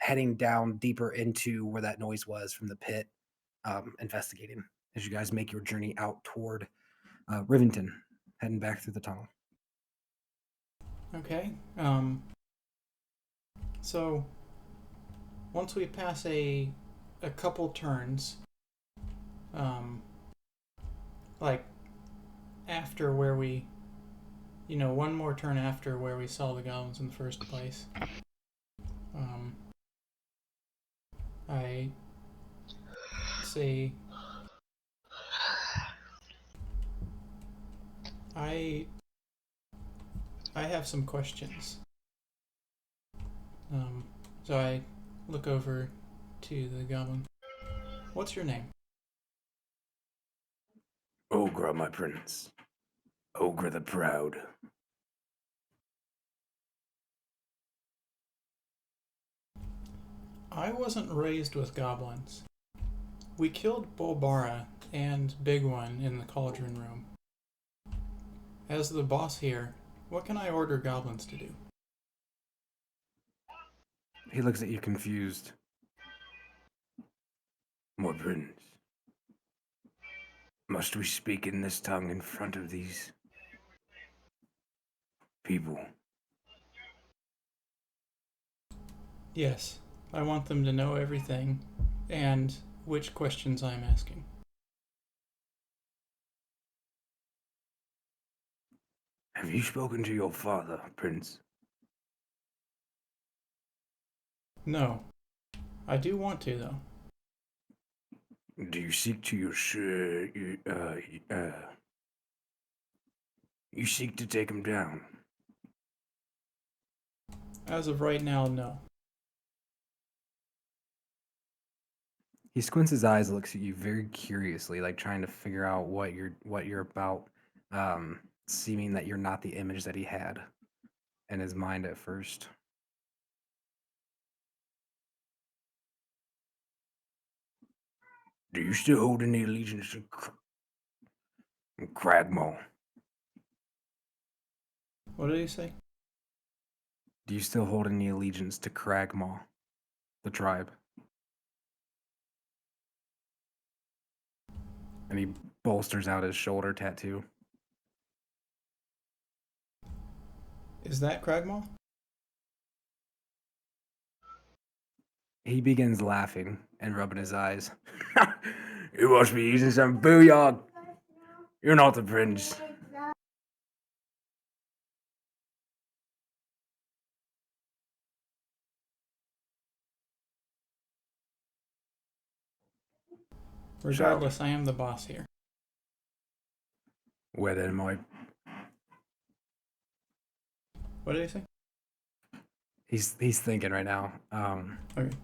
heading down deeper into where that noise was from the pit, investigating as you guys make your journey out toward Rivington, heading back through the tunnel. Okay. So once we pass a couple turns, um, like after where we, one more turn after where we saw the goblins in the first place, I say I have some questions. So I look over to the goblin. What's your name? Ogre, my prince. Ogre the Proud. I wasn't raised with goblins. We killed Bolbara and Big One in the cauldron room. As the boss here, what can I order goblins to do? He looks at you confused. My prince. Must we speak in this tongue in front of these people? Yes, I want them to know everything and which questions I'm asking. Have you spoken to your father, Prince? No. I do want to, though. Do you seek to you seek to take him down? As of right now, no. He squints his eyes, looks at you very curiously, like trying to figure out what you're about, seeming that you're not the image that he had in his mind at first. Do you still hold any allegiance to Cragmaw? What did he say? Do you still hold any allegiance to Cragmaw, the tribe? And he bolsters out his shoulder tattoo. Is that Cragmaw? He begins laughing and rubbing his eyes. You must be using some booyah. You're not the prince. Regardless, I am the boss here. Where then, my... What did he say? He's thinking right now. Okay.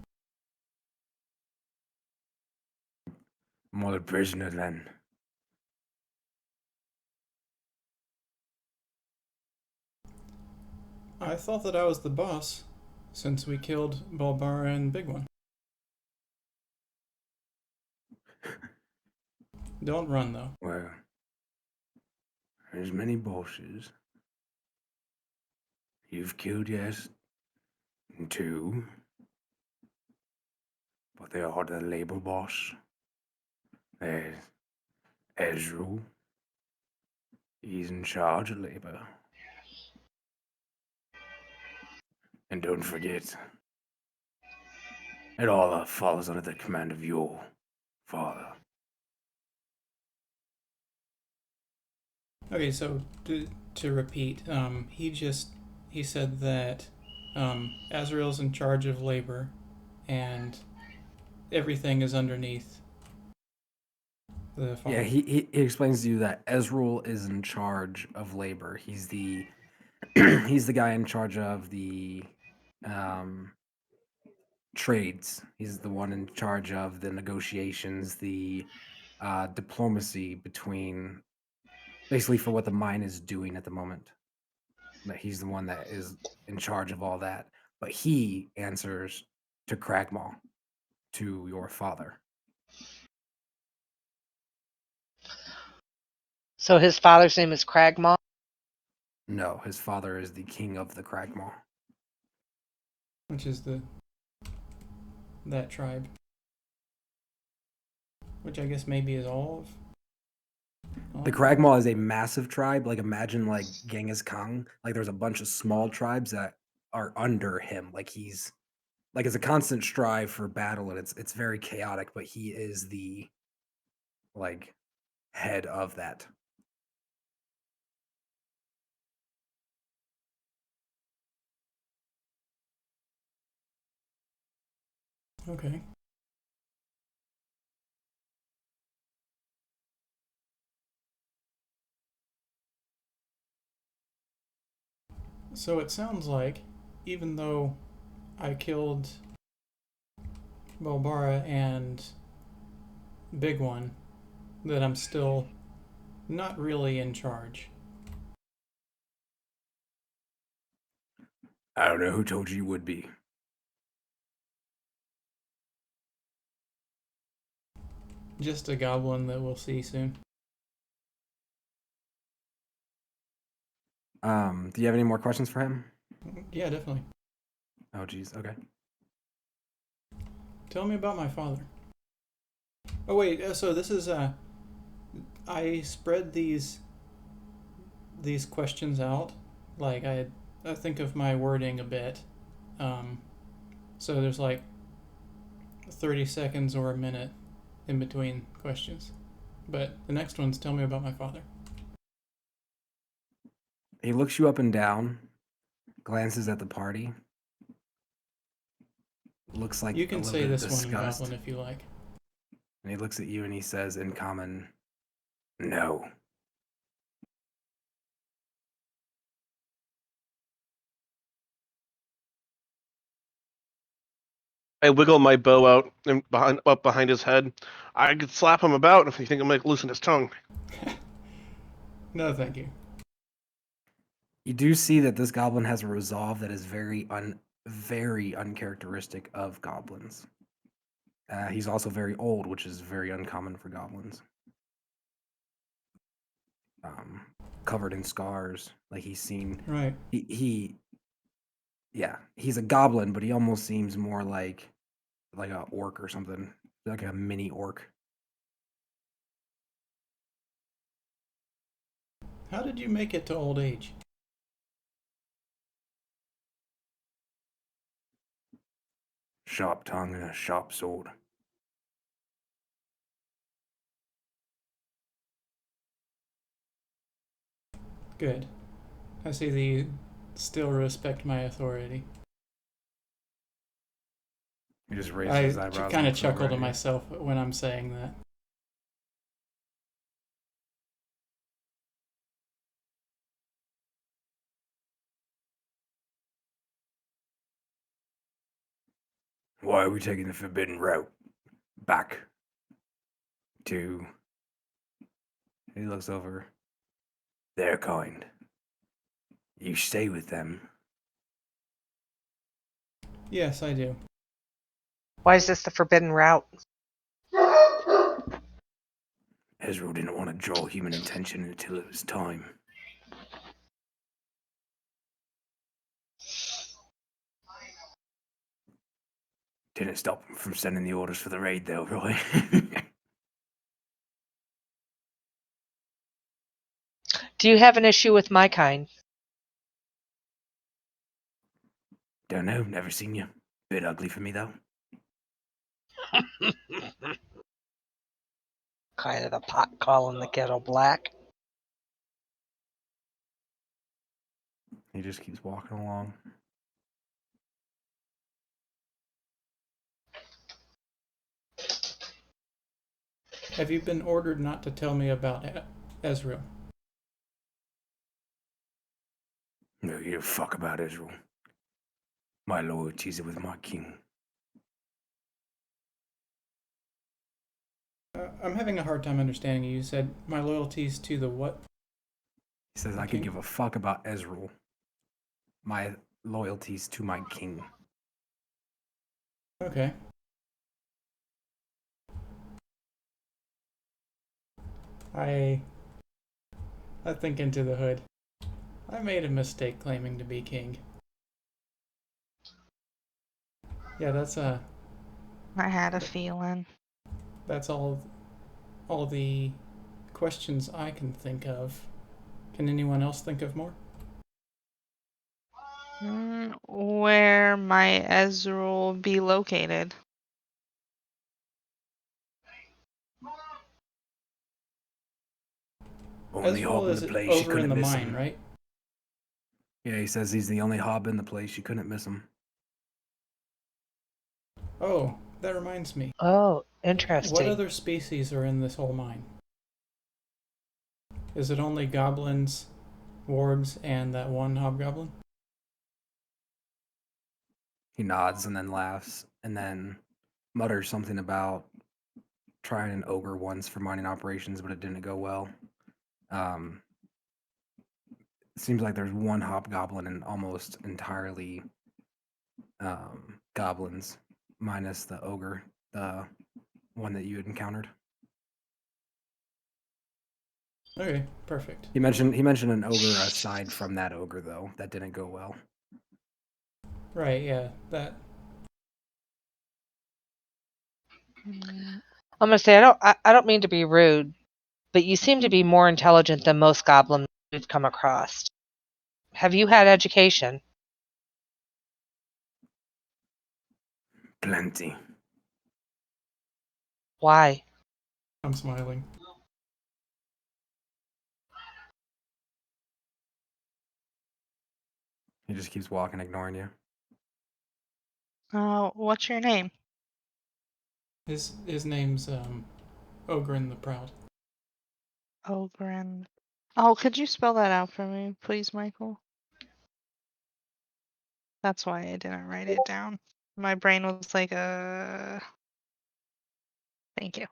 I'm not a prisoner then. I thought that I was the boss, since we killed Balbara and Big One. Don't run, though. Well, there's many bosses. You've killed, yes, 2. But they are the labor boss. There's Ezreal. He's in charge of labor. And don't forget, it all falls under the command of your father. Okay, so to repeat, he said that Azrael's in charge of labor, and everything is underneath the farm. Yeah, he explains to you that Ezreal is in charge of labor. He's the he's the guy in charge of the trades. He's the one in charge of the negotiations, the diplomacy between, basically for what the mine is doing at the moment. That he's the one that is in charge of all that. But he answers to Cragmaw, to your father. So his father's name is Cragmaw? No, his father is the king of the Cragmaw. Which is the that tribe. Which I guess maybe is all of. The Kragmaw is a massive tribe. Like imagine like Genghis Khan. Like there's a bunch of small tribes that are under him. Like he's like it's a constant strive for battle, and it's very chaotic. But he is the like head of that. Okay. So it sounds like, even though I killed Balbara and Big One, that I'm still not really in charge. I don't know who told you would be. Just a goblin that we'll see soon. Do you have any more questions for him? Yeah, definitely. Oh, geez. Okay. Tell me about my father. Oh wait, so this is I spread these questions out. Like I think of my wording a bit. So there's like 30 seconds or a minute in between questions. But the next one's tell me about my father. He looks you up and down, glances at the party. Looks like You a can little say bit of this one in disgust. goblin if you like. And he looks at you and he says in common, "No." I wiggle my bow out and up behind his head. I could slap him about if you think I'm going to loosen his tongue. No, thank you. You do see that this goblin has a resolve that is very uncharacteristic of goblins. He's also very old, which is very uncommon for goblins. Covered in scars, like he's seen. Right. Yeah, he's a goblin, but he almost seems more like a orc or something, like a mini orc. How did you make it to old age? Sharp tongue and a sharp sword. Good. I see that you still respect my authority. He just raises his I eyebrows. kind of and looks over chuckle at to you. myself when I'm saying that. Why are we taking the forbidden route? Back to. He looks over. Their kind. You stay with them. Yes, I do. Why is this the forbidden route? Ezreal didn't want to draw human attention until it was time. Didn't stop him from sending the orders for the raid, though, right? Do you have an issue with my kind? Don't know, never seen you. Bit ugly for me, though. Kind of the pot calling the kettle black. He just keeps walking along. Have you been ordered not to tell me about Ezreal? No, you don't fuck about Ezreal. My loyalties are with my king. I'm having a hard time understanding you. You said my loyalties to the what? He says, I could give a fuck about Ezreal. My loyalties to my king. Okay. I think into the hood. I made a mistake claiming to be king. Yeah, that's I had a feeling. That's all the questions I can think of. Can anyone else think of more? Where might Ezreal be located? Only hob Ezreal in is the place. She over in couldn't the miss mine, him. right? Yeah, he says he's the only hob in the place. You couldn't miss him. Oh, that reminds me. Oh, What interesting. other species are in this whole mine? Is it only goblins, wargs, and that one hobgoblin? He nods and then laughs and then mutters something about trying an ogre once for mining operations, but it didn't go well. It seems like there's one hobgoblin and almost entirely goblins, minus the ogre, the one that you had encountered. Okay, perfect. He mentioned an ogre aside from that ogre though. That didn't go well. Right, yeah, that. Mm, I'm gonna say I don't mean to be rude, but you seem to be more intelligent than most goblins we've come across. Have you had education? Plenty. Why? I'm smiling. He just keeps walking, ignoring you. what's your name? His name's Ogren the Proud. Ogren. Oh, could you spell that out for me, please, Michael? That's why I didn't write it down. My brain was like, Thank you.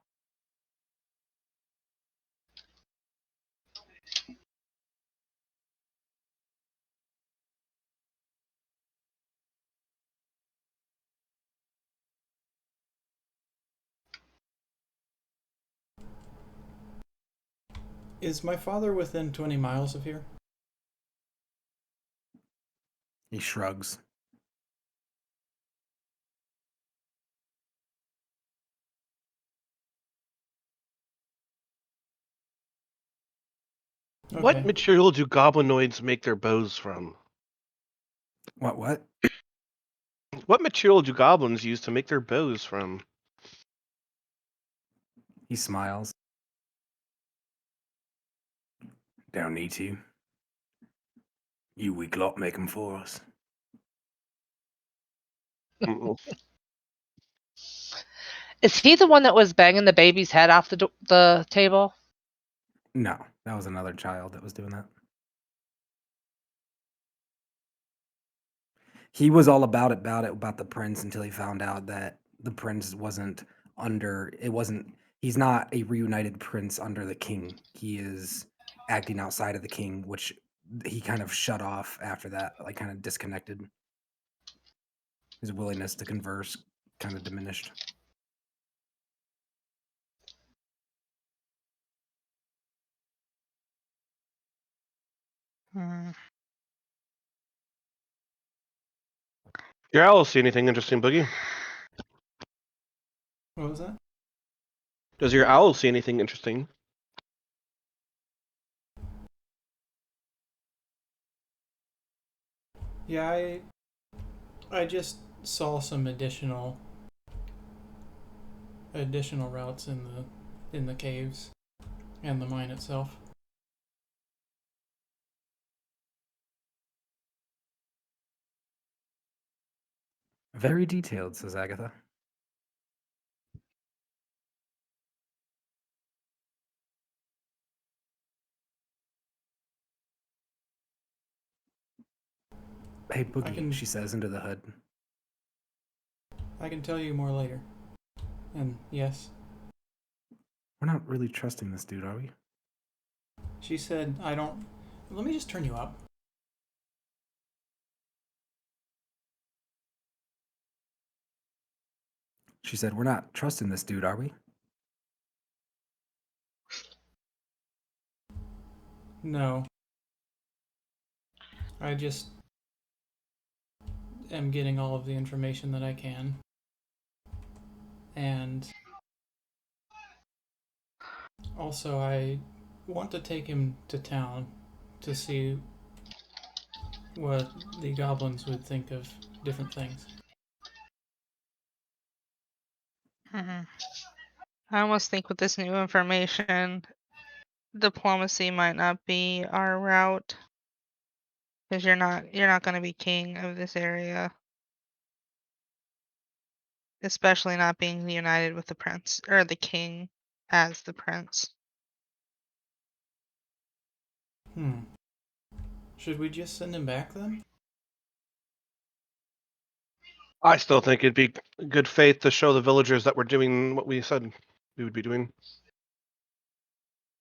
Is my father within 20 miles of here? He shrugs. Okay. What material do goblinoids make their bows from? What? What material do goblins use to make their bows from? He smiles. Don't need to. You weak lot make them for us. Mm-mm. Is he the one that was banging the baby's head off the table? No, that was another child that was doing that. He was all about the prince until he found out that the prince wasn't he's not a reunited prince under the king. He is acting outside of the king, which he kind of shut off after that, like kind of disconnected. His willingness to converse kind of diminished. Hmm. Your owl see anything interesting, Boogie? What was that? Does your owl see anything interesting? Yeah, I just saw some additional routes in the caves and the mine itself. Very detailed, says Agatha. Hey, Boogie, she says into the hood. I can tell you more later. And yes, We're not really trusting this dude, are we? she said I don't. Let me just turn you up. She said, we're not trusting this dude, are we? No. I just am getting all of the information that I can. And also, I want to take him to town to see what the goblins would think of different things. Mhm. I almost think with this new information, diplomacy might not be our route because you're not going to be king of this area, especially not being united with the prince or the king as the prince. Should we just send him back then? I still think it'd be good faith to show the villagers that we're doing what we said we would be doing.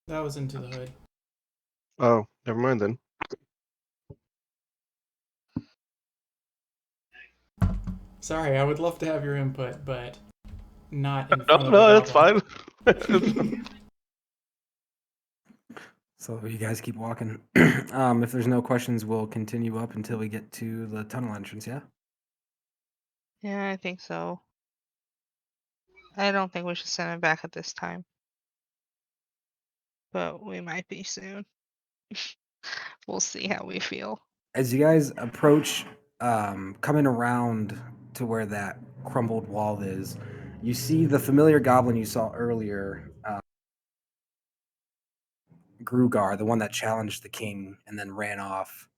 That was into the hood. Oh, never mind then. Sorry, I would love to have your input, but not in No, front of a no, that's goblin. fine. So you guys keep walking. If there's no questions, we'll continue up until we get to the tunnel entrance. Yeah. Yeah, I think so. I don't think we should send him back at this time, but we might be soon. We'll see how we feel. As you guys approach, coming around to where that crumbled wall is, you see the familiar goblin you saw earlier, Grugar, the one that challenged the king and then ran off.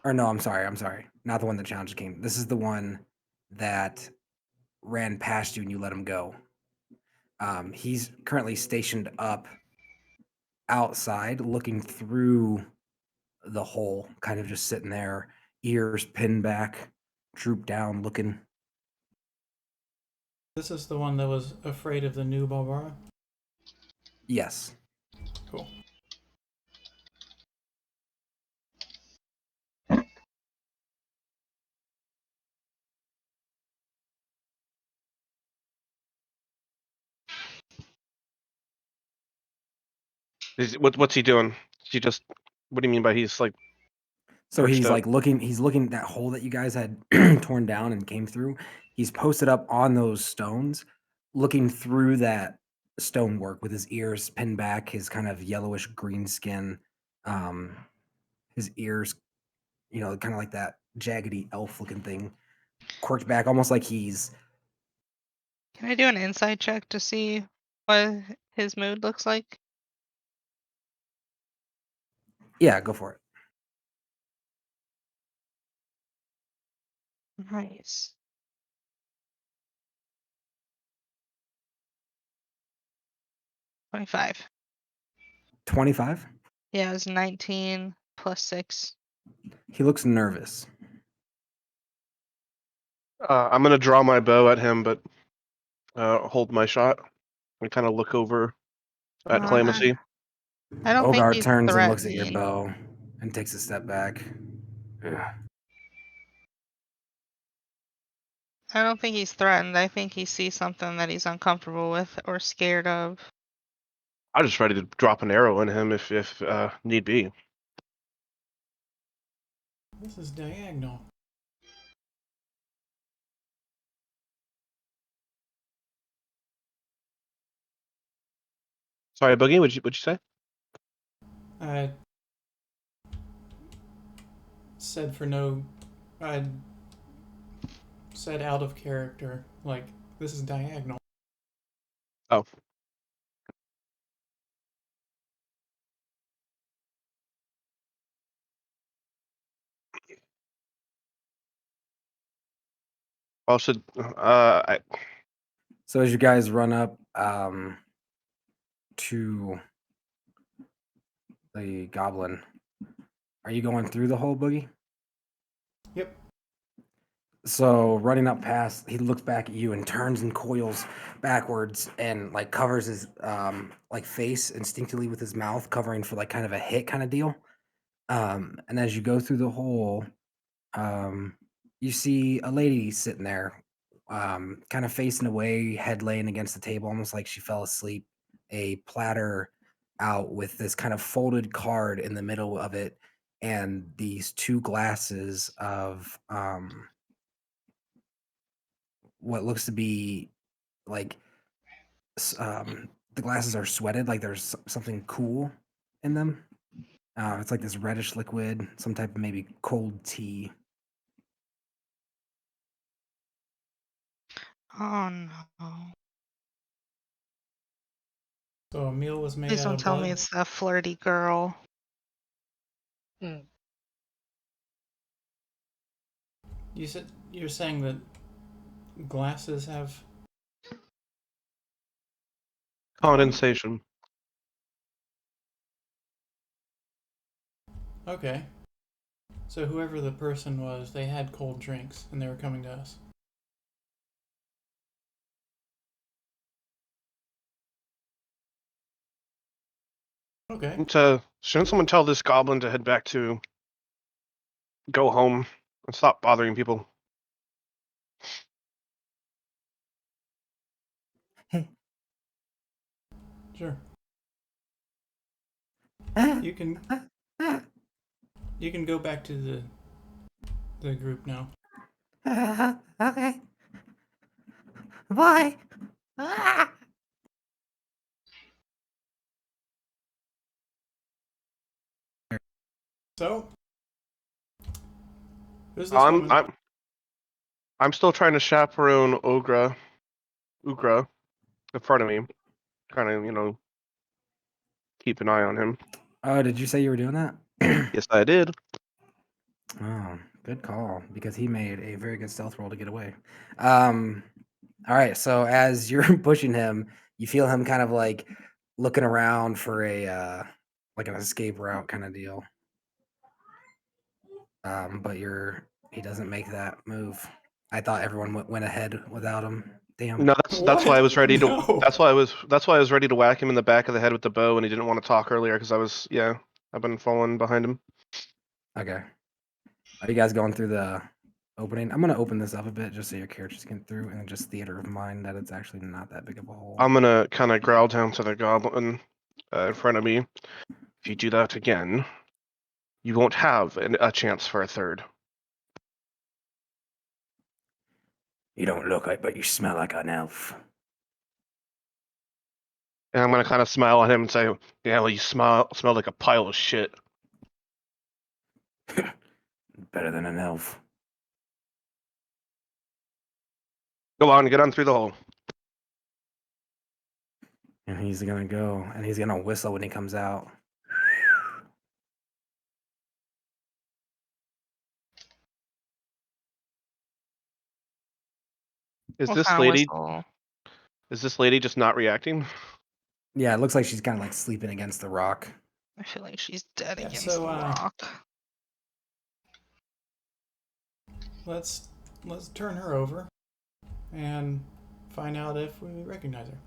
Or no, I'm sorry. Not the one that challenged the king. This is the one that ran past you and you let him go. He's currently stationed up outside, looking through the hole, kind of just sitting there, ears pinned back, drooped down, looking. This is the one that was afraid of the new Barbara? Yes. Cool. What's he doing? He just. What do you mean by he's like? So perched he's up? like looking. He's looking at that hole that you guys had torn down and came through. He's posted up on those stones, looking through that stonework with his ears pinned back, his kind of yellowish green skin, um, his ears, kind of like that jaggedy elf looking thing, quirked back, almost like he's. Can I do an insight check to see what his mood looks like? Yeah, go for it. Nice. 25. 25. Yeah, it was 19 plus 6. He looks nervous. I'm gonna draw my bow at him, but hold my shot and kind of look over at I, Calamithy. I don't think Ogar he's turns and looks at your threatening. bow and takes a step back. Ugh. I don't think he's threatened. I think he sees something that he's uncomfortable with or scared of. I'm just ready to drop an arrow in him if need be. This is diagonal. Sorry, Boogie. What'd you say? I said for no. I said out of character. Like, this is diagonal. Oh. Also, So as you guys run up to the goblin, are you going through the hole, Boogie? Yep. So running up past, he looks back at you and turns and coils backwards and like covers his like face instinctively with his mouth, covering for like kind of a hit kind of deal. And as you go through the hole, you see a lady sitting there, kind of facing away, head laying against the table, almost like she fell asleep. A platter out with this kind of folded card in the middle of it, and these two glasses of what looks to be like the glasses are sweated, like there's something cool in them. It's like this reddish liquid, some type of maybe cold tea. Oh no. So a meal was made Please out don't of tell me blood. it's that flirty girl. Hmm. You're saying that glasses have. Condensation. Okay. So whoever the person was, they had cold drinks and they were coming to us. Okay. Shouldn't someone tell this goblin to head back to go home and stop bothering people? Hey. Sure. You can go back to the group now. Okay. Bye. Ah. So, who's this I'm woman? I'm I'm still trying to chaperone Ugra in front of me, kind of keep an eye on him. Oh, did you say you were doing that? Yes, I did. Oh, good call, because he made a very good stealth roll to get away. All right, so as you're pushing him, you feel him kind of like looking around for a like an escape route kind of deal. But he doesn't make that move. I thought everyone went ahead without him. Damn. No, that's why I was ready to. No. That's why I was ready to whack him in the back of the head with the bow, and he didn't want to talk earlier because I've been following behind him. Okay. Are you guys going through the opening? I'm gonna open this up a bit just so your characters can through, and just theater of mind that it's actually not that big of a hole. I'm gonna kind of growl down to the goblin in front of me. If you do that again, you won't have a chance for a third. You don't look like, but you smell like an elf. And I'm gonna kind of smile at him and say, "Yeah, well, you smell like a pile of shit." Better than an elf. Go on, get on through the hole. And he's gonna go, and he's gonna whistle when he comes out. Is What this kind of lady? whistle? Is this lady just not reacting? Yeah, it looks like she's kind of like sleeping against the rock. I feel like she's dead Yeah, against so, the rock. Let's turn her over and find out if we recognize her.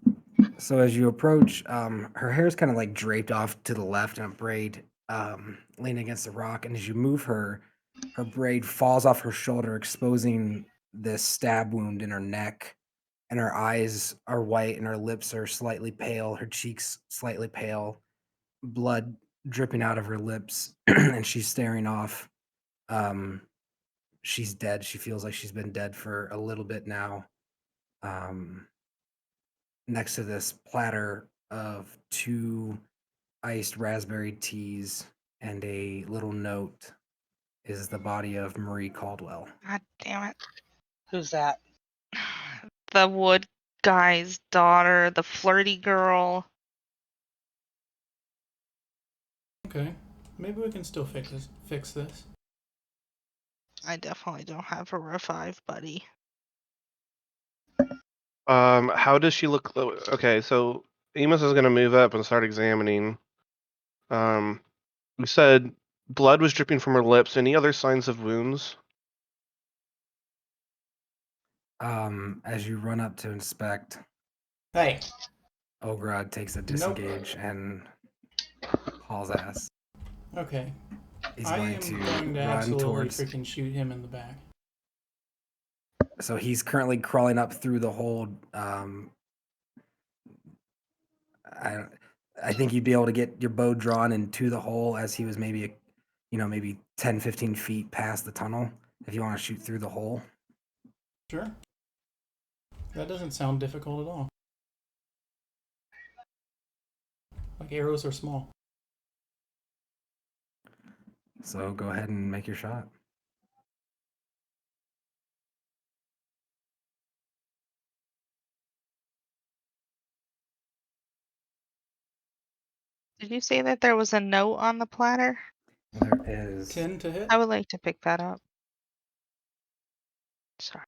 So as you approach, her hair is kind of like draped off to the left in a braid, leaning against the rock. And as you move her, her braid falls off her shoulder, exposing this stab wound in her neck. And her eyes are white, and her lips are slightly pale. Her cheeks slightly pale, blood dripping out of her lips, and she's staring off. Um, she's dead. She feels like she's been dead for a little bit now. Next to this platter of 2 iced raspberry teas and a little note is the body of Marie Caldwell. God damn it. Who's that? The wood guy's daughter, the flirty girl. Okay. Maybe we can still fix this. I definitely don't have a revive buddy. How does she look? Okay, so Amos is gonna move up and start examining. You said blood was dripping from her lips. Any other signs of wounds? As you run up to inspect, Hey. Ogrod takes a disengage and hauls ass. Okay. He's I going am to going to run absolutely towards. freaking shoot him in the back. So he's currently crawling up through the hole. I think you'd be able to get your bow drawn into the hole as he was maybe maybe 10, 15 feet past the tunnel if you want to shoot through the hole. Sure. That doesn't sound difficult at all. Like arrows are small. So go ahead and make your shot. Did you say that there was a note on the platter? There is 10 to hit. I would like to pick that up. Sorry.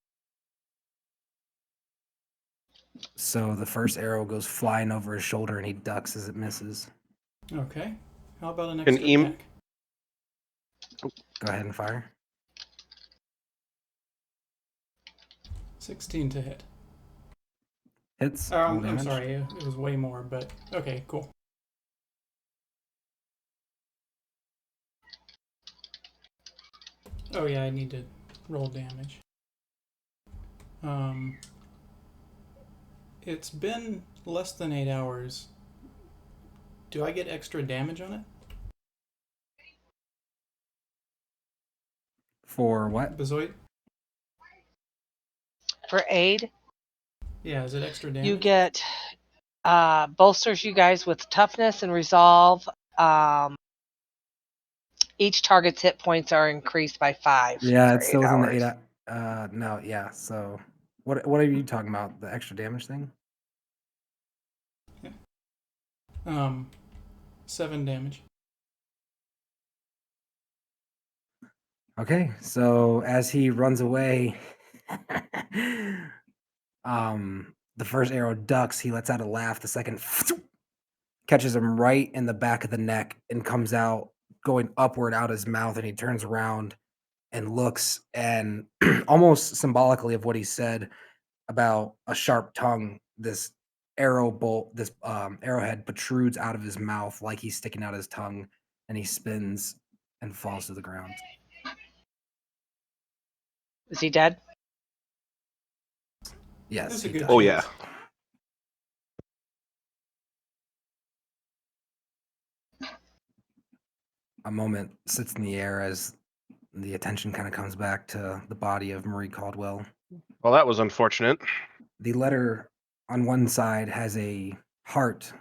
So the first arrow goes flying over his shoulder and he ducks as it misses. Okay. How about an An extra attack? Go ahead and fire. 16 to hit. Hits. Oh, roll I'm damage. sorry. It was way more, but okay, cool. Oh yeah, I need to roll damage. It's been less than 8 hours. Do I get extra damage on it? For what? Bezoid? For aid, Yeah, is it extra damage? you get bolsters you guys with toughness and resolve. Each target's hit points are increased by 5. Yeah, for it's still 8 within the hours. 8. No, yeah. So what are you talking about? The extra damage thing? 7 damage. Okay, so as he runs away, the first arrow ducks. He lets out a laugh. The second catches him right in the back of the neck and comes out going upward out his mouth. And he turns around and looks, and almost symbolically of what he said about a sharp tongue, this arrowhead protrudes out of his mouth like he's sticking out his tongue, and he spins and falls to the ground. Is he dead? Yes, That's a he good does. Oh, yeah. chance. A moment sits in the air as the attention kind of comes back to the body of Marie Caldwell. Well, that was unfortunate. The letter on one side has a heart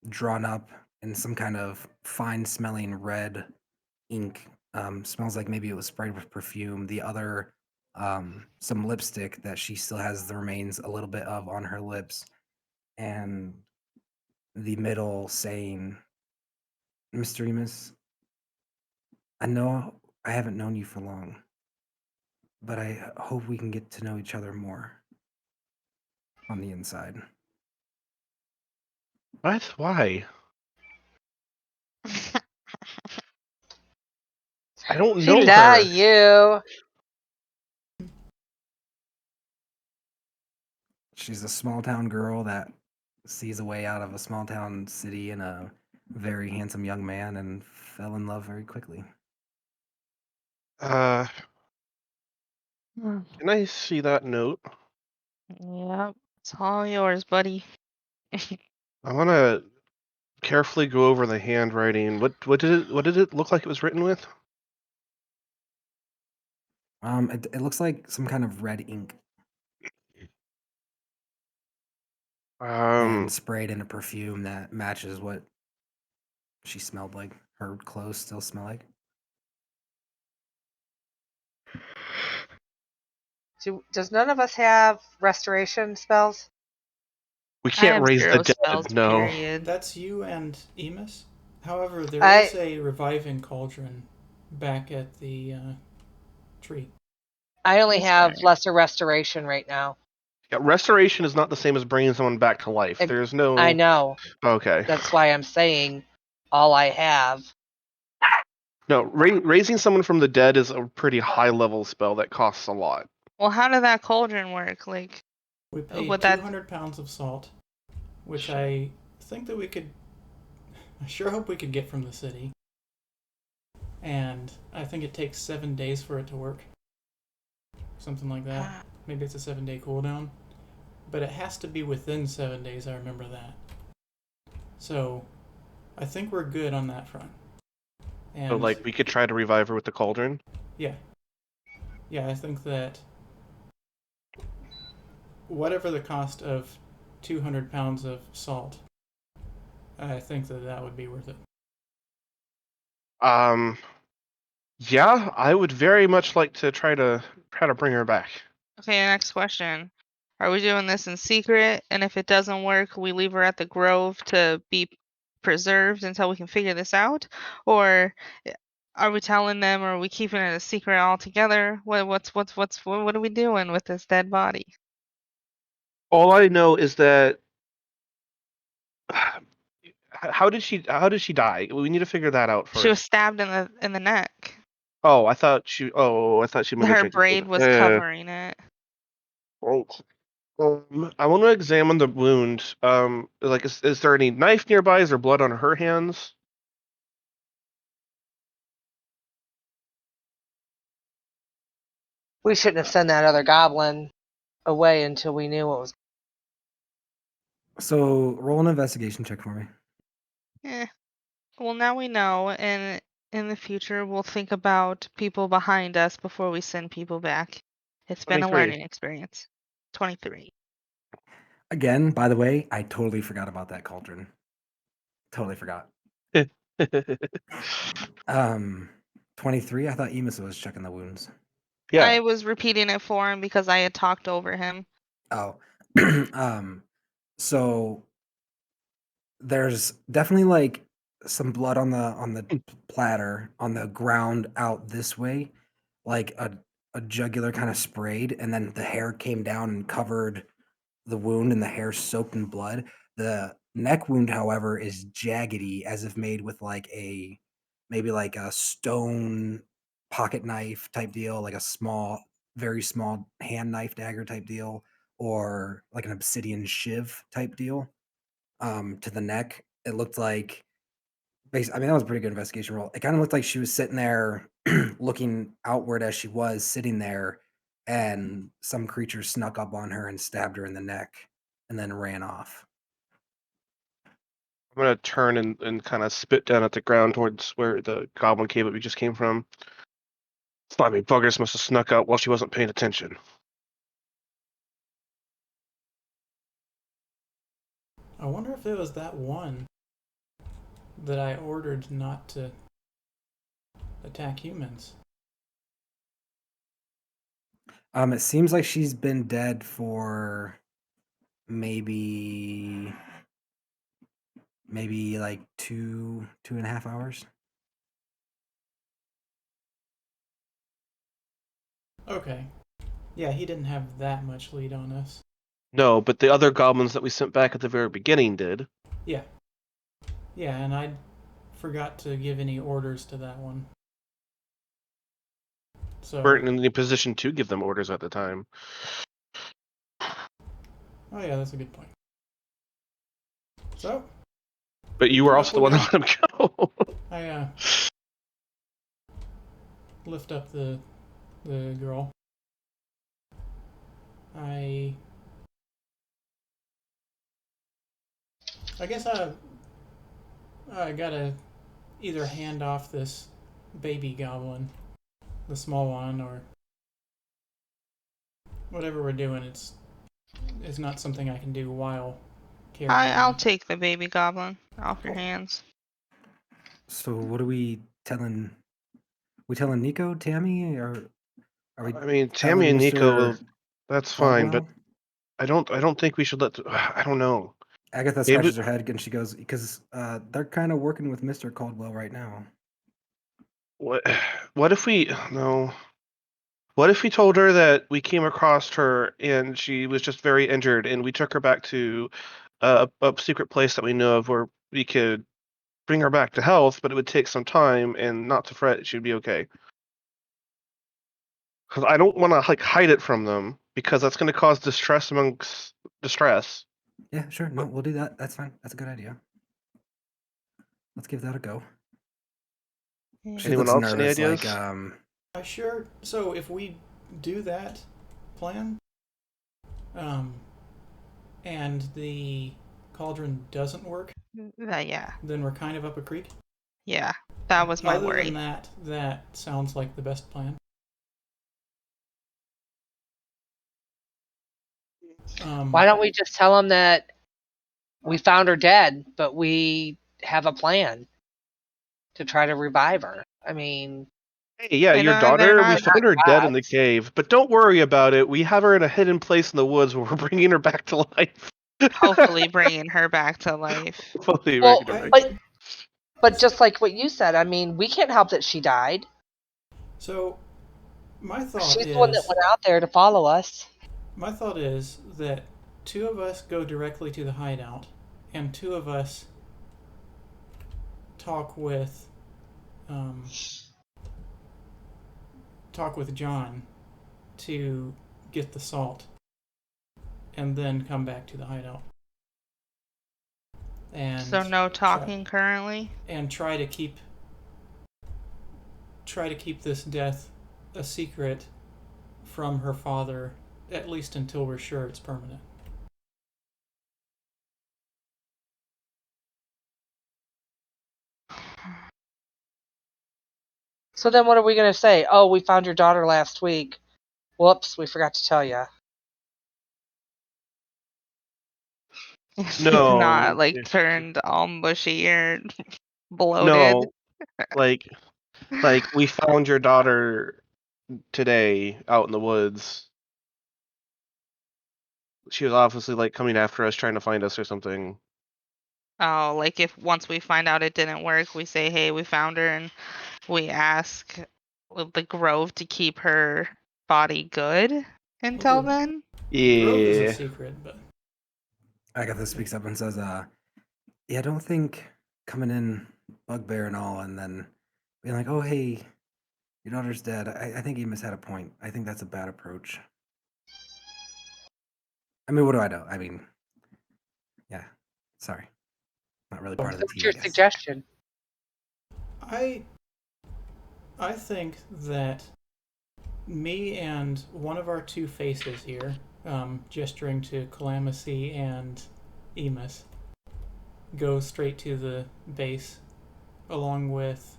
drawn up in some kind of fine smelling red ink. Smells like maybe it was sprayed with perfume. The other, some lipstick that she still has the remains a little bit of on her lips. And the middle saying, Mr. Remus, I know I haven't known you for long, but I hope we can get to know each other more on the inside. What? Why? I don't She know lie her. you. She's a small town girl that sees a way out of a small town city and a very handsome young man and fell in love very quickly. Can I see that note? Yep. It's all yours, buddy. I want to carefully go over the handwriting. What did it look like it was written with? It looks like some kind of red ink and sprayed in a perfume that matches what she smelled like. Her clothes still smell like. Does none of us have restoration spells? we I can't have raise 0 the dead. spells, No. period. That's you and Emus. However, there I- is a reviving cauldron back at the tree. I only Is have there? lesser restoration right now. Yeah, restoration is not the same as bringing someone back to life. Ex- There's no. I know. Okay. That's why I'm saying all I have. No, raising someone from the dead is a pretty high level spell that costs a lot. Well, how did that cauldron work? Like, We paid Would that- 200 pounds of salt, which I think that we could. I sure hope we could get from the city. And I think it takes 7 days for it to work. Something like that. Maybe it's a 7-day cooldown. But it has to be within 7 days, I remember that. So, I think we're good on that front. And But like we could try to revive her with the cauldron. yeah, I think that whatever the cost of 200 pounds of salt, I think that would be worth it. Yeah, I would very much like to try to bring her back. Okay, next question. Are we doing this in secret? And if it doesn't work, we leave her at the grove to be preserved until we can figure this out? Or are we telling them, or are we keeping it a secret altogether? What are we doing with this dead body? All I know is that how did she die? We need to figure that out She was first. stabbed in the neck. Oh, I thought she might have Her drank the braid poison. was covering it. Well, I want to examine the wound. Like, is there any knife nearby? Is there blood on her hands? We shouldn't have sent that other goblin away until we knew what was. So roll an investigation check for me. Eh. Well, now we know, and in the future, we'll think about people behind us before we send people back. It's been a 23. learning experience. 23. Again, by the way, I totally forgot about that cauldron. Totally forgot. 23. I thought Emus was checking the wounds. Yeah. I was repeating it for him because I had talked over him. Oh, so there's definitely like some blood on the platter on the ground out this way, like a jugular kind of sprayed, and then the hair came down and covered the wound, and the hair soaked in blood. The neck wound, however, is jaggedy, as if made with like maybe like a stone pocket knife type deal, like a small, very small hand knife dagger type deal, or like an obsidian shiv type deal. To the neck, it looked like. I mean, that was a pretty good investigation roll. It kind of looked like she was sitting there, looking outward as she was sitting there, and some creature snuck up on her and stabbed her in the neck, and then ran off. I'm gonna turn and kind of spit down at the ground towards where the goblin cave that we just came from. Slimy buggers must have snuck out while she wasn't paying attention. I wonder if it was that one that I ordered not to attack humans. It seems like she's been dead for maybe like 2.5 hours. Okay. Yeah, he didn't have that much lead on us. No, but the other goblins that we sent back at the very beginning did. Yeah. Yeah, and I forgot to give any orders to that one. So. Weren't in the position to give them orders at the time. Oh yeah, that's a good point. So. But you were also the one that let him go. I lift up the girl. I guess I gotta either hand off this baby goblin, the small one, or whatever we're doing. It's not something I can do while carrying. I'll take the baby goblin off your hands. So what are we telling? We telling Nico, Tammy, or are we? I mean, Tammy and Nico, that's fine, but I don't think we should let. I don't know. Agatha scratches her head and she goes, because they're kind of working with Mr. Caldwell right now. What if we no? What if we told her that we came across her and she was just very injured, and we took her back to a secret place that we know of where we could bring her back to health, but it would take some time, and not to fret, she'd be okay. Because I don't want to like hide it from them, because that's going to cause distress amongst distress. Yeah, sure. No, we'll do that. That's fine. That's a good idea. Let's give that a go. She Anyone looks else? Any nervous, ideas? like Sure. So if we do that plan, and the cauldron doesn't work, Yeah. then we're kind of up a creek. Yeah. That was my Other worry. than that, that sounds like the best plan. Why don't we just tell them that we found her dead, but we have a plan to try to revive her? I mean, Hey, yeah, I your know they're daughter, we not. found her dead in the gods. cave, but don't worry about it. We have her in a hidden place in the woods where we're bringing her back to life. Hopefully, bringing her back to life. Hopefully Well, bringing her I- back. but just like what you said, I mean, we can't help that she died. So, my thought She's the one that is went out there to follow us. that two of us go directly to the hideout, and two of us talk with John to get the salt, and then come back to the hideout. And So no talking currently. and try to keep this death a secret from her father, at least until we're sure it's permanent. So then what are we going to say? Oh, we found your daughter last week. Whoops, we forgot to tell you. She's not No, like turned all mushy or bloated. no, like we found your daughter today out in the woods. She was obviously like coming after us, trying to find us or something. Oh, like if once we find out it didn't work, we say, "Hey, we found her," and we ask the Grove to keep her body good until then. The Grove is a Yeah. secret, but Agatha speaks up and says, yeah, I don't think coming in bugbear and all, and then being like, oh, hey, your daughter's dead. I think Amos had a point. I think that's a bad approach. I mean, what do I know? I mean, yeah, sorry. Not really part of the What's team, your I guess. suggestion? I think that me and one of our two faces here, gesturing to Calamasy and Emus, go straight to the base, along with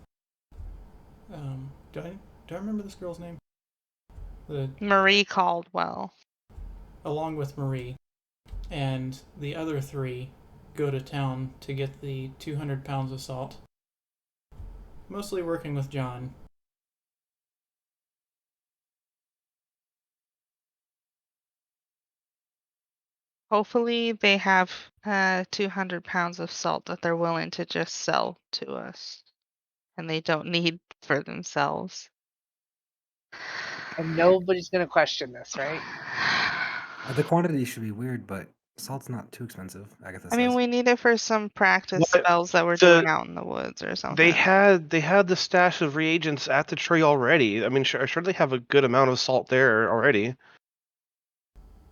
do I remember this girl's name? Marie Caldwell. Along with Marie, and the other three go to town to get the 200 pounds of salt. Mostly working with John. Hopefully, they have 200 pounds of salt that they're willing to just sell to us, and they don't need for themselves. And nobody's going to question this, right? The quantity should be weird, but salt's not too expensive, Agatha I says. mean, we need it for some practice What? spells that we're doing out in the woods or something. They had the stash of reagents at the tree already. I mean, sure they have a good amount of salt there already.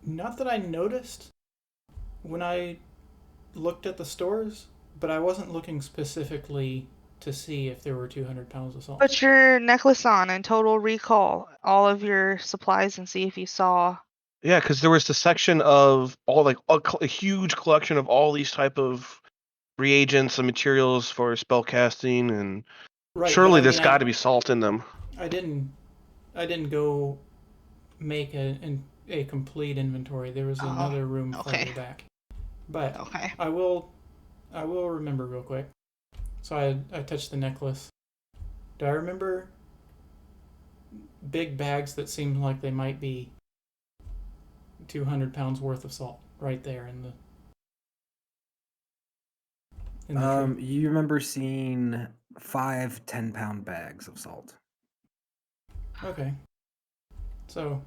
Not that I noticed when I looked at the stores, but I wasn't looking specifically to see if there were 200 pounds of salt. Put your necklace on and total recall all of your supplies and see if you saw. Yeah, because there was the section of all like a huge collection of all these type of reagents and materials for spell casting, and Right, surely but there's got to be salt in them. I didn't go make a complete inventory. There was another room farther back. But Okay. I will remember real quick. So I touched the necklace. Do I remember big bags that seemed like they might be 200 pounds worth of salt right there in the tree? You remember seeing 5 10-pound bags of salt. Okay. So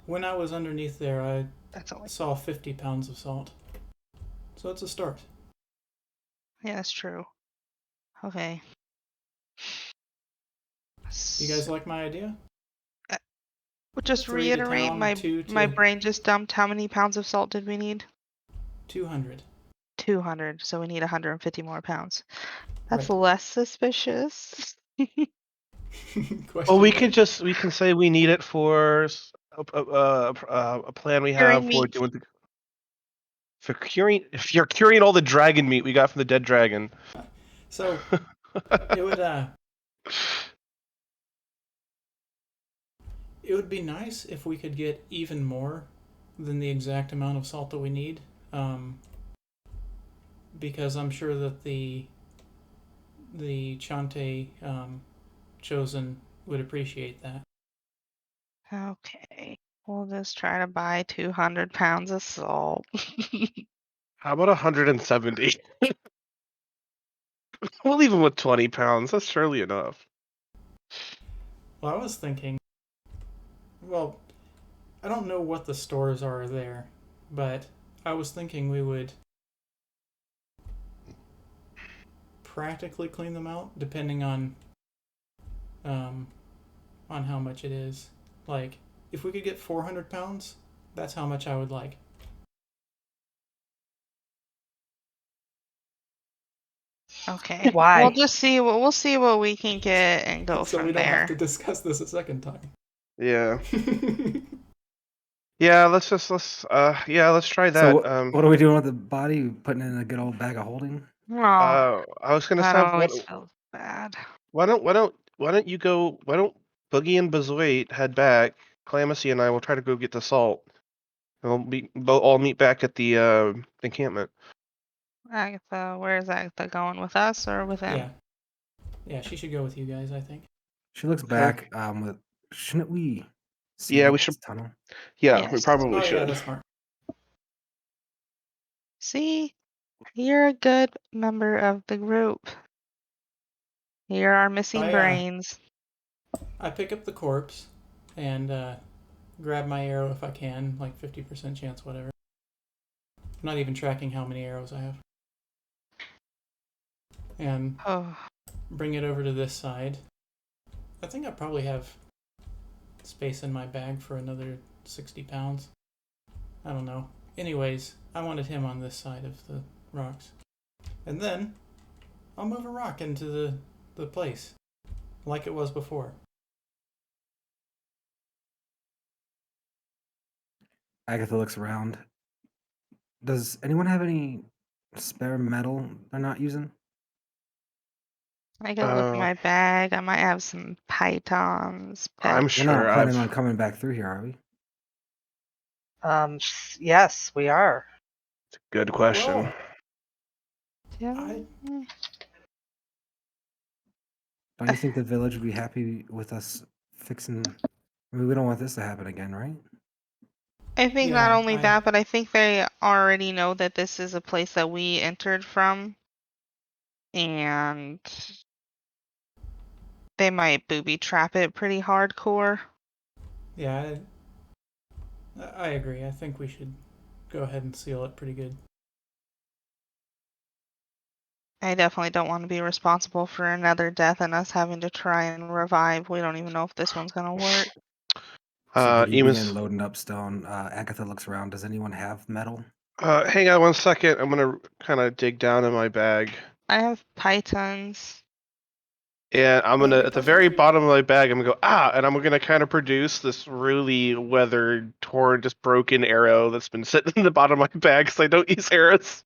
when I was underneath there, I saw 50 pounds of salt. So it's a start. Yeah, that's true. Okay. You guys like my idea? Just 3 to reiterate, town, my 2 to my brain just dumped. How many pounds of salt did we need? 200. 200. So we need 150 more pounds. That's Right. less suspicious. Well, we can say we need it for a plan we Curing have for meat. doing for curing. If you're curing all the dragon meat we got from the dead dragon. So It would it would be nice if we could get even more than the exact amount of salt that we need, because I'm sure that the Chante chosen would appreciate that. Okay. We'll just try to buy 200 pounds of salt. How about 170? We'll leave him with 20 pounds. That's surely enough. Well, I was thinking, well, I don't know what the stores are there, but I was thinking we would practically clean them out, depending um, on how much it is. Like, if we could get 400 pounds, that's how much I would like. Okay. Why? We'll see what we can get and go So from we don't there. have to discuss this a second time. Yeah. Yeah, let's try that. So what are we doing with the body? Putting it in a good old bag of holding? Oh, I was gonna that say, always feels bad. why don't Boogie and Bazoit head back? Calamacy and I will try to go get the salt. And we'll all meet back at the encampment. Agatha, where is Agatha going? With us or with him? Yeah. Yeah, she should go with you guys, I think. She looks Okay. back with. Shouldn't we? Yeah, seal we this should. tunnel. Yeah, we Yes. probably Oh, yeah, should. that's smart. See, you're a good member of the group. You're our missing brains. I pick up the corpse and grab my arrow if I can, like 50% chance, whatever. I'm not even tracking how many arrows I have. And Oh, bring it over to this side. I think I probably have space in my bag for another 60 pounds. I don't know. Anyways, I wanted him on this side of the rocks. And then I'll move a rock into the place like it was before. Agatha looks around. Does anyone have any spare metal they're not using? I go look in my bag. I might have some pythons. I'm We're sure not planning on coming back through here, are we? Yes, we are. Good question. Well, Yeah. Don't you think the village would be happy with us fixing? I mean, we don't want this to happen again, right? I think Yeah, not only that, but I think they already know that this is a place that we entered from. And they might booby trap it pretty hardcore. Yeah, I agree. I think we should go ahead and seal it pretty good. I definitely don't want to be responsible for another death and us having to try and revive. We don't even know if this one's gonna work. So you Emus, begin loading up stone. Agatha looks around. Does anyone have metal? hang on 1 second. I'm gonna kind of dig down in my bag, I have pythons. and I'm Oh, gonna you at the perfect very for you. bottom of my bag. I'm gonna go and I'm gonna kind of produce this really weathered, torn, just broken arrow that's been sitting in the bottom of my bag because I don't use arrows.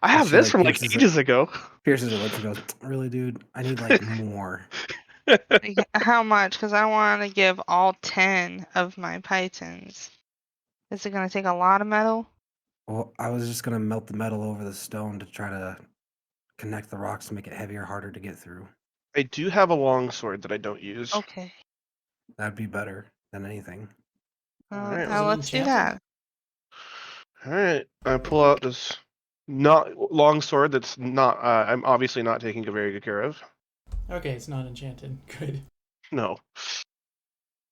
I And have she this like from like ages ago. pierces her lips and goes, "Really, dude? I need like more." How much? Because I want to give all 10 of my pythons. Is it gonna take a lot of metal? Well, I was just gonna melt the metal over the stone to try to connect the rocks to make it heavier, harder to get through. I do have a long sword that I don't use. Okay. That'd be better than anything. Alright. Is it Let's do enchanted? that. All right, I pull out this not long sword that's not. I'm obviously not taking very good care of. Okay, it's not enchanted. Good. No,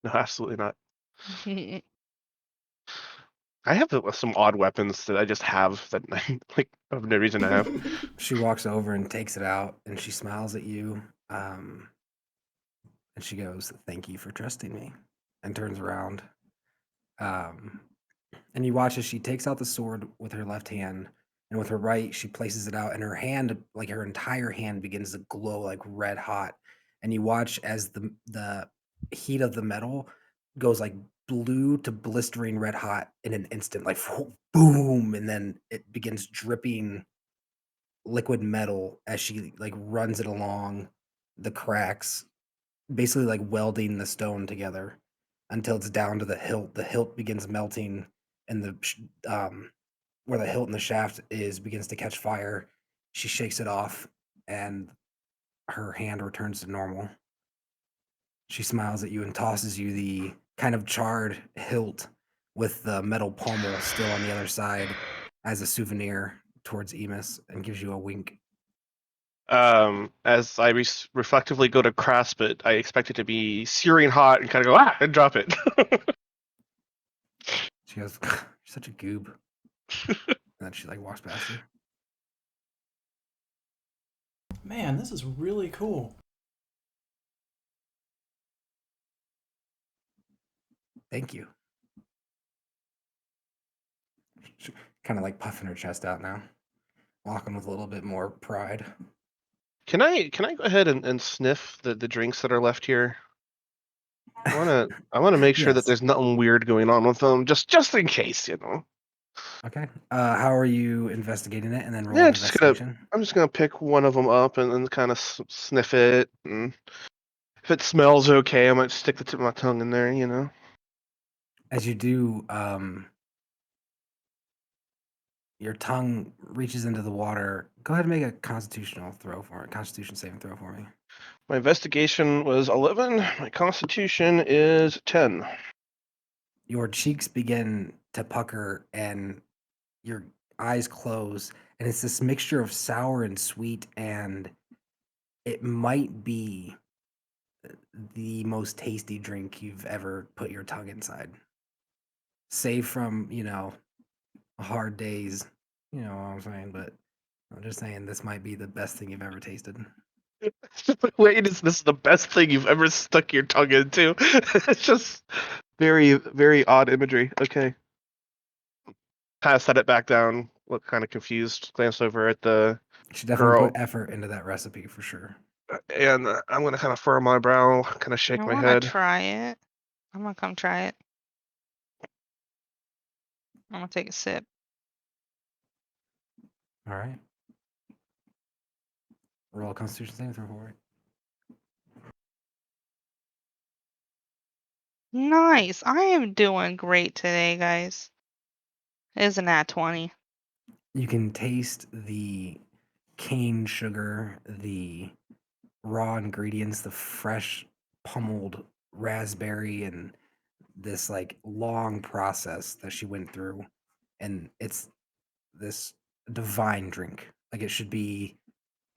no, absolutely not. I have some odd weapons that I just have that I like have no reason to have. She walks over and takes it out, and she smiles at you. And she goes, "Thank you for trusting me," and turns around. And you watch as she takes out the sword with her left hand, and with her right, she places it out, and her hand, like her entire hand, begins to glow like red hot. And you watch as the heat of the metal goes like blue to blistering red hot in an instant, like boom, and then it begins dripping liquid metal as she like runs it along the cracks, basically like welding the stone together until it's down to the hilt. The hilt begins melting, and where the hilt and the shaft is begins to catch fire. She shakes it off, and her hand returns to normal. She smiles at you and tosses you the kind of charred hilt with the metal pommel still on the other side as a souvenir towards Emus, and gives you a wink. As I reflectively go to grasp it, I expect it to be searing hot and kind of go and drop it. She goes, "You're such a goob," and then she like walks past you. Man, this is really cool. Thank you. She kind of like puffing her chest out now, walking with a little bit more pride. Can I go ahead and sniff the drinks that are left here? I wanna make sure that Yes. there's nothing weird going on with them, just in case, you know. Okay. How are you investigating it? And then roll Yeah, an investigation. I'm just gonna pick one of them up and kind of sniff it, and if it smells okay, I might stick the tip of my tongue in there, you know. As you do, your tongue reaches into the water. Go ahead and make a Constitution saving throw for me. My investigation was 11. My Constitution is 10. Your cheeks begin to pucker and your eyes close, and it's this mixture of sour and sweet, and it might be the most tasty drink you've ever put your tongue inside. Save from, hard days, you know what I'm saying? But I'm just saying this might be the best thing you've ever tasted. Wait, is this the best thing you've ever stuck your tongue into? It's just very, very odd imagery. Okay. Kind of set it back down, look kind of confused, glance over at the You should definitely girl, put effort into that recipe for sure. and I'm gonna kind of furrow my brow, kind of shake I my want to head. try it. I'm gonna come try it. I'm gonna take a sip. All right. Roll a Constitution saving throw for it. Nice. I am doing great today, guys. Isn't that 20? You can taste the cane sugar, the raw ingredients, the fresh pummeled raspberry, and this like long process that she went through. And it's this divine drink. Like it should be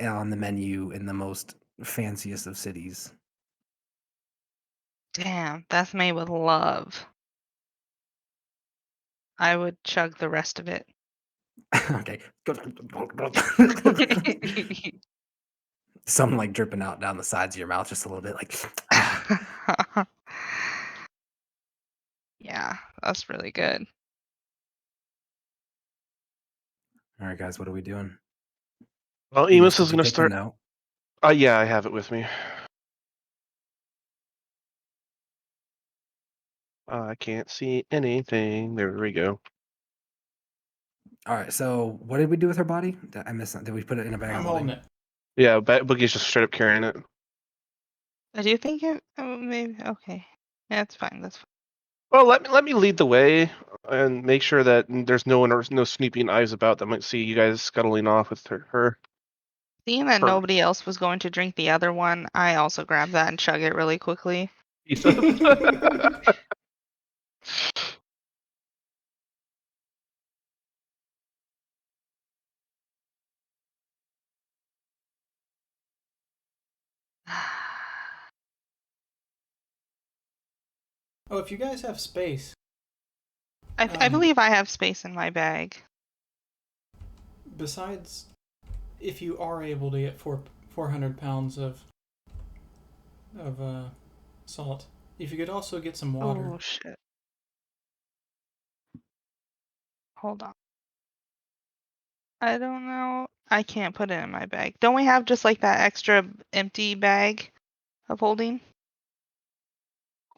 on the menu in the most fanciest of cities. Damn, that's made with love. I would chug the rest of it. Okay. Some like dripping out down the sides of your mouth just a little bit like Yeah, that's really good. All right, guys, what are we doing? Well, Emus, Emus did is you gonna take the start. note? Yeah, I have it with me. I can't see anything. There we go. All right, so what did we do with her body? I missed that. Did we put it in a bag I'm of holding holding? it. Yeah, Boogie's just straight up carrying it. I do think it. Oh, maybe. Okay. Yeah, that's fine. That's fine. Well, let me lead the way and make sure that there's no one or no snooping eyes about that might see you guys scuttling off with her. Seeing that her. nobody else was going to drink the other one, I also grabbed that and chug it really quickly. Oh, if you guys have space, I believe I have space in my bag. besides, if you are able to get 400 pounds of salt, if you could also get some water. Oh shit. Hold on. I don't know. I can't put it in my bag. Don't we have just like that extra empty bag of holding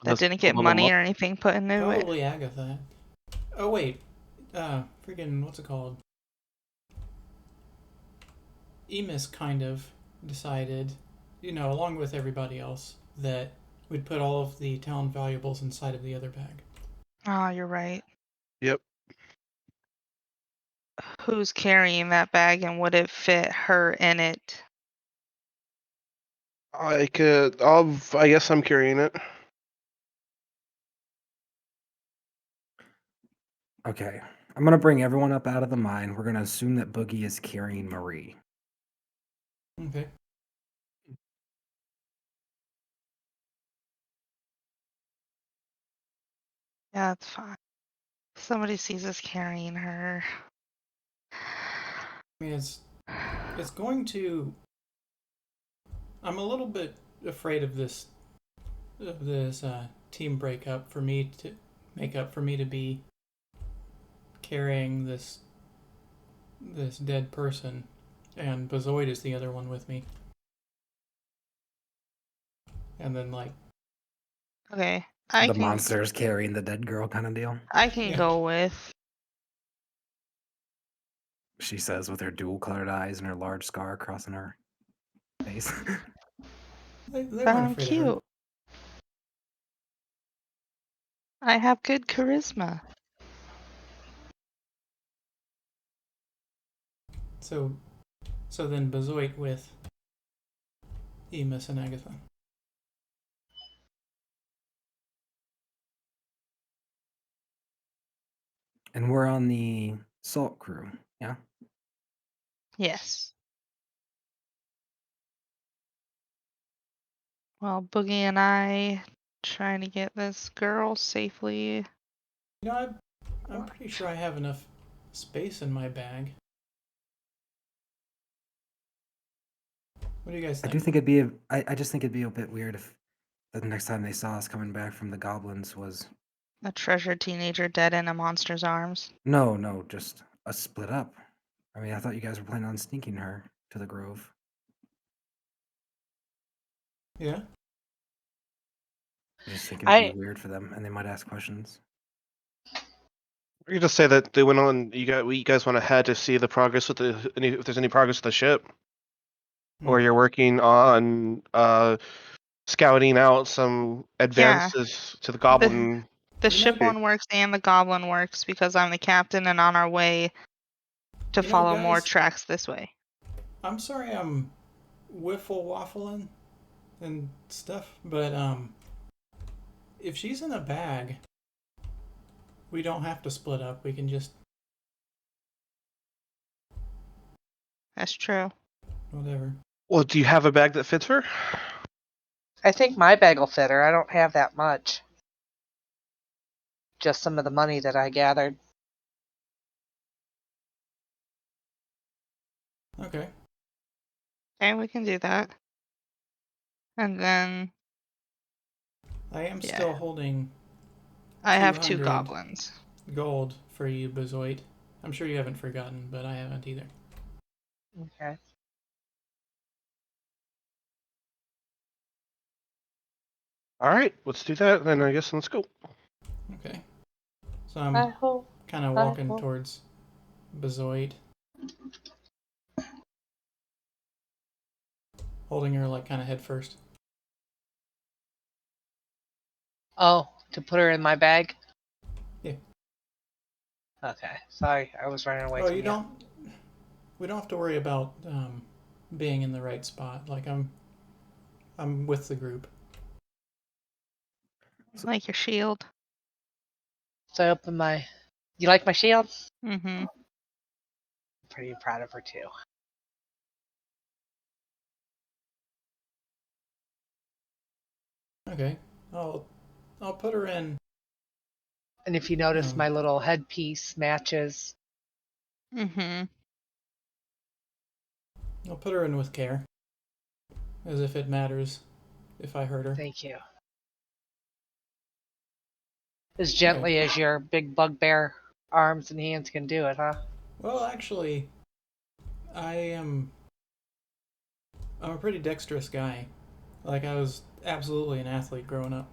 that That's didn't a get little money or anything put into it? Probably Agatha. Oh wait, freaking what's it called? Emis kind of decided, along with everybody else, that we'd put all of the town valuables inside of the other bag. Oh, you're right. Yep. Who's carrying that bag and would it fit her in it? I guess I'm carrying it. Okay. I'm gonna bring everyone up out of the mine. We're gonna assume that Boogie is carrying Marie. Okay. Yeah, that's fine. Somebody sees us carrying her. I mean, it's going to. I'm a little bit afraid of this team breakup for me to make up for me to be carrying this dead person, and Bazoid is the other one with me. And then Okay. The monster is carrying the dead girl kind of deal. I can Yeah. go with. She says with her dual colored eyes and her large scar crossing her face. they But weren't I'm afraid of her. cute. I have good charisma. So then Bazoid with Emis and Agatha. And we're on the salt crew. Yeah. Yes. Well, Boogie and I trying to get this girl safely. I'm pretty sure I have enough space in my bag. What do you guys I think? do think it'd be I just think it'd be a bit weird if the next time they saw us coming back from the goblins was A treasured teenager dead in a monster's arms. no, just a split up. I mean, I thought you guys were planning on sneaking her to the grove. Yeah. I just think it'd be I weird for them, and they might ask questions. You just say that they went on. You guys went ahead to see the progress with if there's any progress with the ship, or you're working on scouting out some advances to the goblin. The You know- ship one works and the goblin works because I'm the captain and on our way to follow more guys, tracks this way. I'm sorry I'm wiffle waffling and stuff, but if she's in a bag, we don't have to split up. We can just That's true. whatever. Well, do you have a bag that fits her? I think my bag will fit her. I don't have that much. Just some of the money that I gathered. Okay. And we can do that. And then I am Yeah. still holding I have 2 200 goblins. gold for you, Bazoid. I'm sure you haven't forgotten, but I haven't either. Okay. All right, let's do that. Then I guess let's go. Okay. So I I'm hope. kind of walking towards Bazoid, holding her kind of head first. Oh, to put her in my bag? Yeah. Okay. Sorry, I was running away Oh, from you you. don't. We don't have to worry about being in the right spot. I'm with the group. Like your shield. So I open my. You like my shield? Mm-hmm. Pretty proud of her too. Okay. I'll put her in. And if you notice, Um, my little headpiece matches. Mm-hmm. I'll put her in with care, as if it matters if I hurt her. Thank you. As gently as your big bugbear arms and hands can do it, huh? Well, actually, I'm a pretty dexterous guy. I was absolutely an athlete growing up.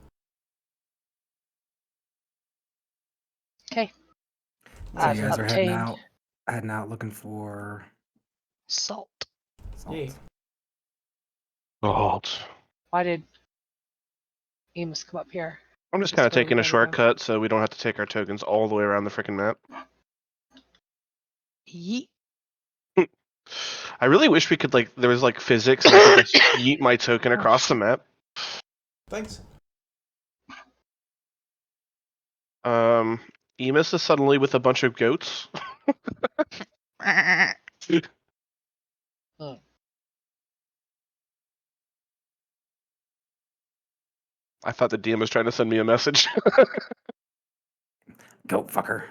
Okay. So I've you guys are obtained heading out looking for Salt. Salt. Yay. Salt. Why did Amos come up here? I'm just Just kind of where we taking a wanted to go. shortcut so we don't have to take our tokens all the way around the freaking map. Yeet. I really wish we could, like, there was, like, physics and I could just yeet my token across the map. Thanks. Emus is suddenly with a bunch of goats. I thought the DM was trying to send me a message. Goat fucker.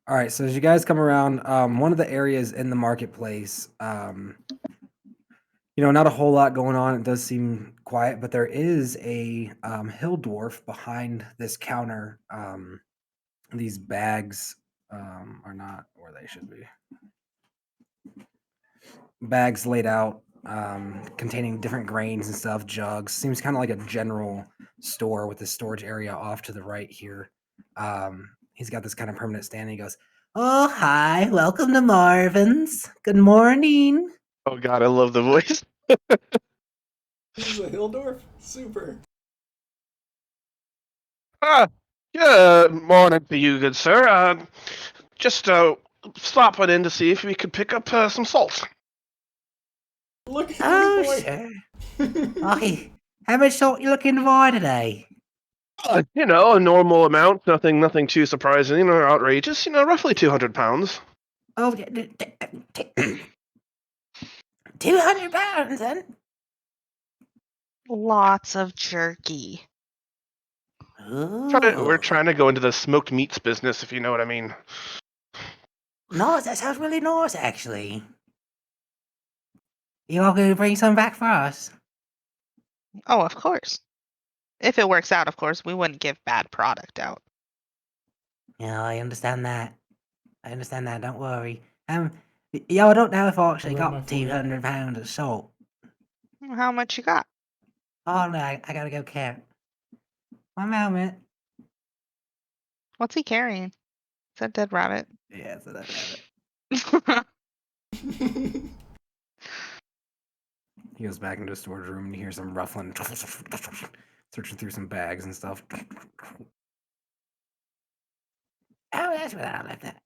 All right, so as you guys come around, one of the areas in the marketplace, not a whole lot going on. It does seem quiet, but there is a hill dwarf behind this counter. These bags are not where they should be. Bags laid out containing different grains and stuff, jugs. Seems kind of like a general store with the storage area off to the right here. He's got this kind of permanent stand. And he goes, "Oh, hi. Welcome to Marvin's. Good morning." Oh god, I love the voice. This is a Hildorf? Super. Good morning to you, good sir. Just stopping in to see if we could pick up some salt. Look at Oh, the sure. boy. Okay. How much salt you looking to buy today? A normal amount, nothing too surprising or outrageous. Roughly 200 pounds. Oh, 200 pounds then? Lots of jerky. We're Ooh. trying to go into the smoked meats business, if you know what I mean. Nice. That sounds really nice, actually. You all going to bring some back for us? Oh, of course. If it works out, of course, we wouldn't give bad product out. Yeah, I understand that. Don't worry. I don't know if I actually Rub my got forehead. 200 pounds of salt. How much you got? Oh, no, I gotta go count. One moment. What's he carrying? Is that dead rabbit? Yeah, so that rabbit. He goes back into the storage room and you hear some ruffling, searching through some bags and stuff. Oh, that's where I left that.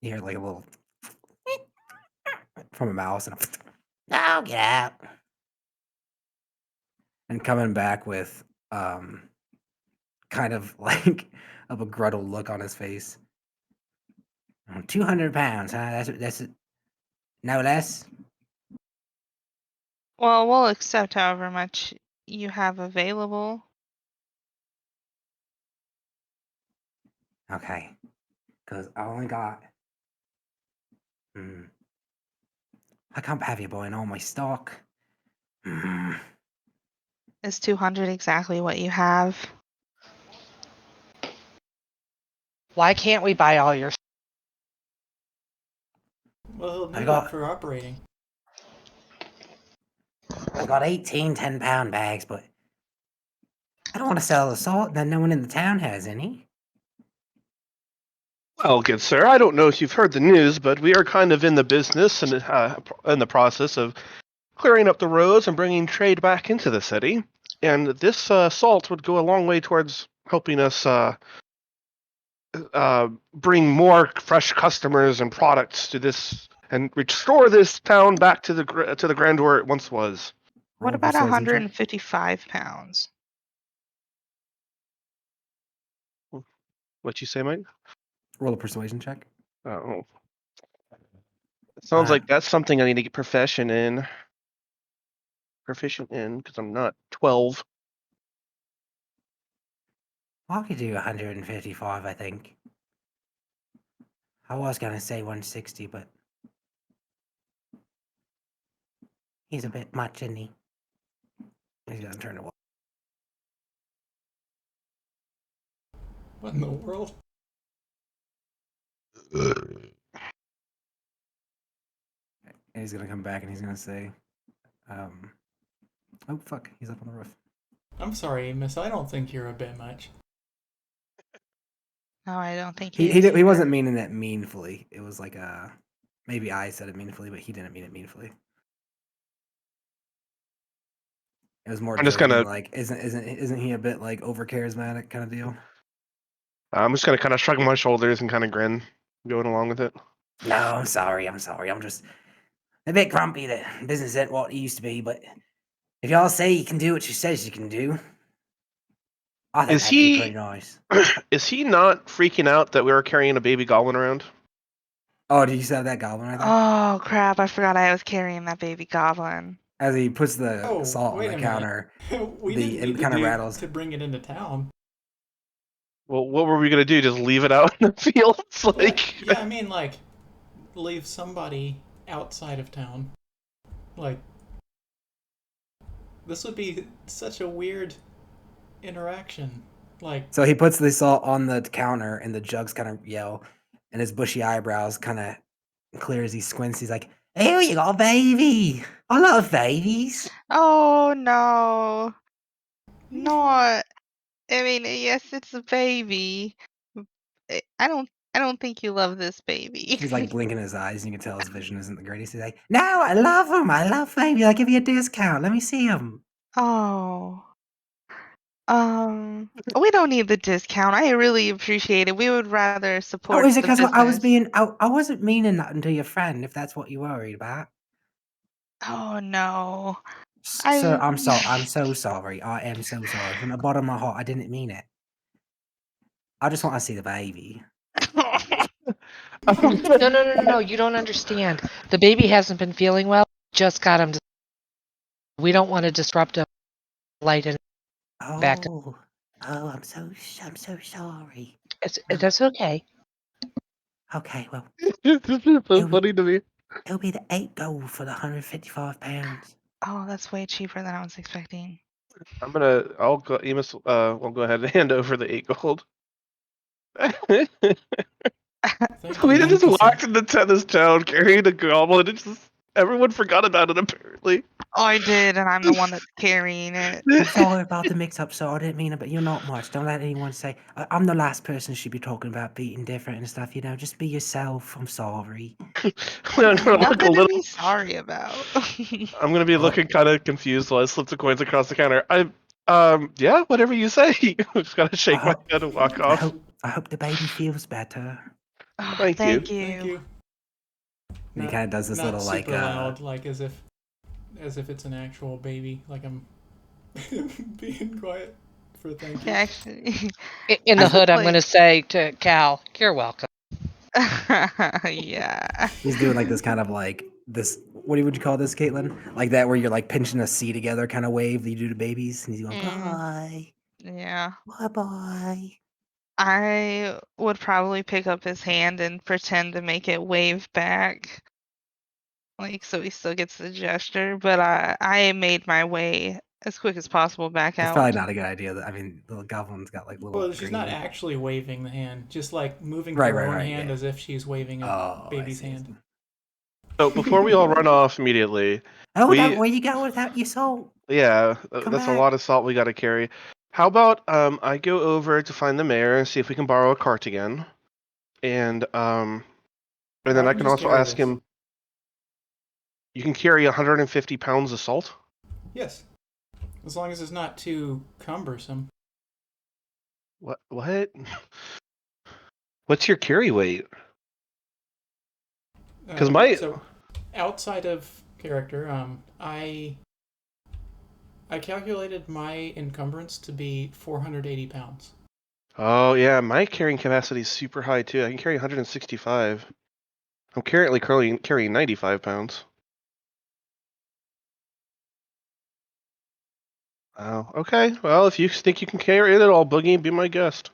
You hear like a little from a mouse and oh, get out. And coming back with kind of like a begrudged look on his face. 200 pounds, huh? That's no less. Well, we'll accept however much you have available. Okay. Because I only got. I can't have you buying all my stock. Is 200 exactly what you have? Why can't we buy all your? Well, he'll I need got- it for operating. I've got 18 10-pound bags, but I don't want to sell the salt that no one in the town has any. Well, good sir, I don't know if you've heard the news, but we are kind of in the business and in the process of clearing up the roads and bringing trade back into the city. And this salt would go a long way towards helping us bring more fresh customers and products to this and restore this town back to the grandeur it once was. What Roll a about persuasion check. 155 pounds? What you say, Mike? Roll a persuasion check. Oh, it sounds like that's something I need to get proficient in because I'm not 12. I could do 155, I think. I was going to say 160, but he's a bit much, isn't he? He's going to turn it. What in the world? And he's going to come back and he's going to say, Oh fuck, he's up on the roof. I'm sorry, Miss. I don't think you're a bit much. No, I don't think He he he, is di- he either. wasn't meaning it meanfully. It was like maybe I said it meaningfully, but he didn't mean it meaningfully. It was more I'm just joking, gonna like isn't he a bit like over charismatic kind of deal? I'm just gonna kind of shrug my shoulders and kind of grin, going along with it. No, I'm sorry. I'm just a bit grumpy that business isn't what it used to be. But if y'all say you can do what she says you can do, I think Is that'd be pretty he nice. is he not freaking out that we were carrying a baby goblin around? Oh, did you still have that goblin right there? Oh crap! I forgot I was carrying that baby goblin. As he puts the Oh, salt on wait the a minute. counter, We didn't it need kind of to rattles. to bring it into town. Well, what were we gonna do? Just leave it out in the fields? Like, Yeah, I mean, like, leave somebody outside of town. Like, this would be such a weird interaction. Like, So he puts the salt on the counter, and the jugs kind of yell, and his bushy eyebrows kind of clear as he squints. He's like, "Here you go, baby. I love babies." Oh no, not. I mean, yes, it's a baby. I don't think you love this baby. He's like blinking his eyes, and you can tell his vision isn't the greatest. He's like, "No, I love them. I love baby. I'll give you a discount. Let me see them." Oh. We don't need the discount. I really appreciate it. We would rather Oh, support is it the because I was business. being? I wasn't meaning nothing to your friend. If that's what you're worried about. Oh no. Sir, I I'm so sorry. I am so sorry. From the bottom of my heart, I didn't mean it. I just want to see the baby. No. You don't understand. The baby hasn't been feeling well. Just got him. We don't want to disrupt him. Light and back. Oh, I'm so sorry. That's okay. Okay, well, this is so it'll be, funny to me. it'll be the 8 gold for the £155. Oh, that's way cheaper than I was expecting. I'll go, Emus, we'll go ahead and hand over the 8 gold. We thank you. just Thank you, walked sir. into this town carrying a goblin. It's just everyone forgot about it apparently. I did, and I'm the one that's carrying it. I'm sorry about the mix-up, sir. I didn't mean it, but you're not much. Don't let anyone say I'm the last person should be talking about being different and stuff. Just be yourself. I'm sorry. I'm gonna look a Nothing to little. be sorry about. I'm gonna be Oh. looking kind of confused while I slip the coins across the counter. Yeah, whatever you say. I'm just gotta shake my head and walk off. I hope the baby feels better. Oh, Thank you. thank you. Thank you. And he kind of does this not little like super loud, like as if it's an actual baby. Like I'm being quiet for thank you. Yeah, actually. In the hood, I'm Like- going to say to Cal, "You're welcome." Yeah. he's doing like this kind of like this. What would you call this, Caitlin? Like that where you're like pinching a C together kind of wave that you do to babies, and he's going bye, Yeah. bye. I would probably pick up his hand and pretend to make it wave back. Like, so he still gets the gesture, but I made my way as quick as possible back It's out. probably not a good idea. I mean, the goblin's got like little. Well, she's not green- actually waving the hand, just like moving Right, her right, own right, hand yeah. as if she's waving a Oh, I baby's see. hand. So before we all run off immediately, Oh, we where you go without your salt? yeah, Come that's a back. lot of salt we got to carry. How about I go over to find the mayor and see if we can borrow a cart again, and then I can just also carry ask this. him. You can carry 150 pounds of salt. Yes, as long as it's not too cumbersome. What? What? What's your carry weight? Because So outside of character, I calculated my encumbrance to be 480 pounds. Oh yeah, my carrying capacity is super high too. I can carry 165. I'm currently carrying 95 pounds. Oh, okay. Well, if you think you can carry it all, Boogie, be my guest.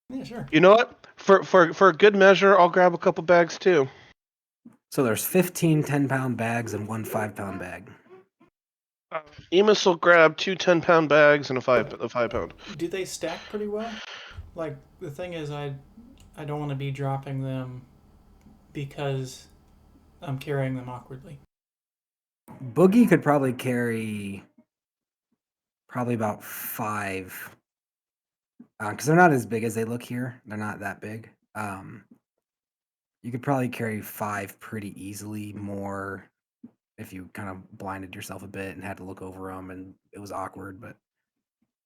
Yeah, sure. You know what? For good measure, I'll grab a couple bags too. So there's 15 10-pound bags and one 5-pound bag. Emus will grab two 10-pound bags and a 5-pound. Do they stack pretty well? Like the thing is, I don't want to be dropping them because I'm carrying them awkwardly. Boogie could probably carry probably about 5, because they're not as big as they look here. They're not that big. You could probably carry 5 pretty easily. More if you kind of blinded yourself a bit and had to look over them, and it was awkward. But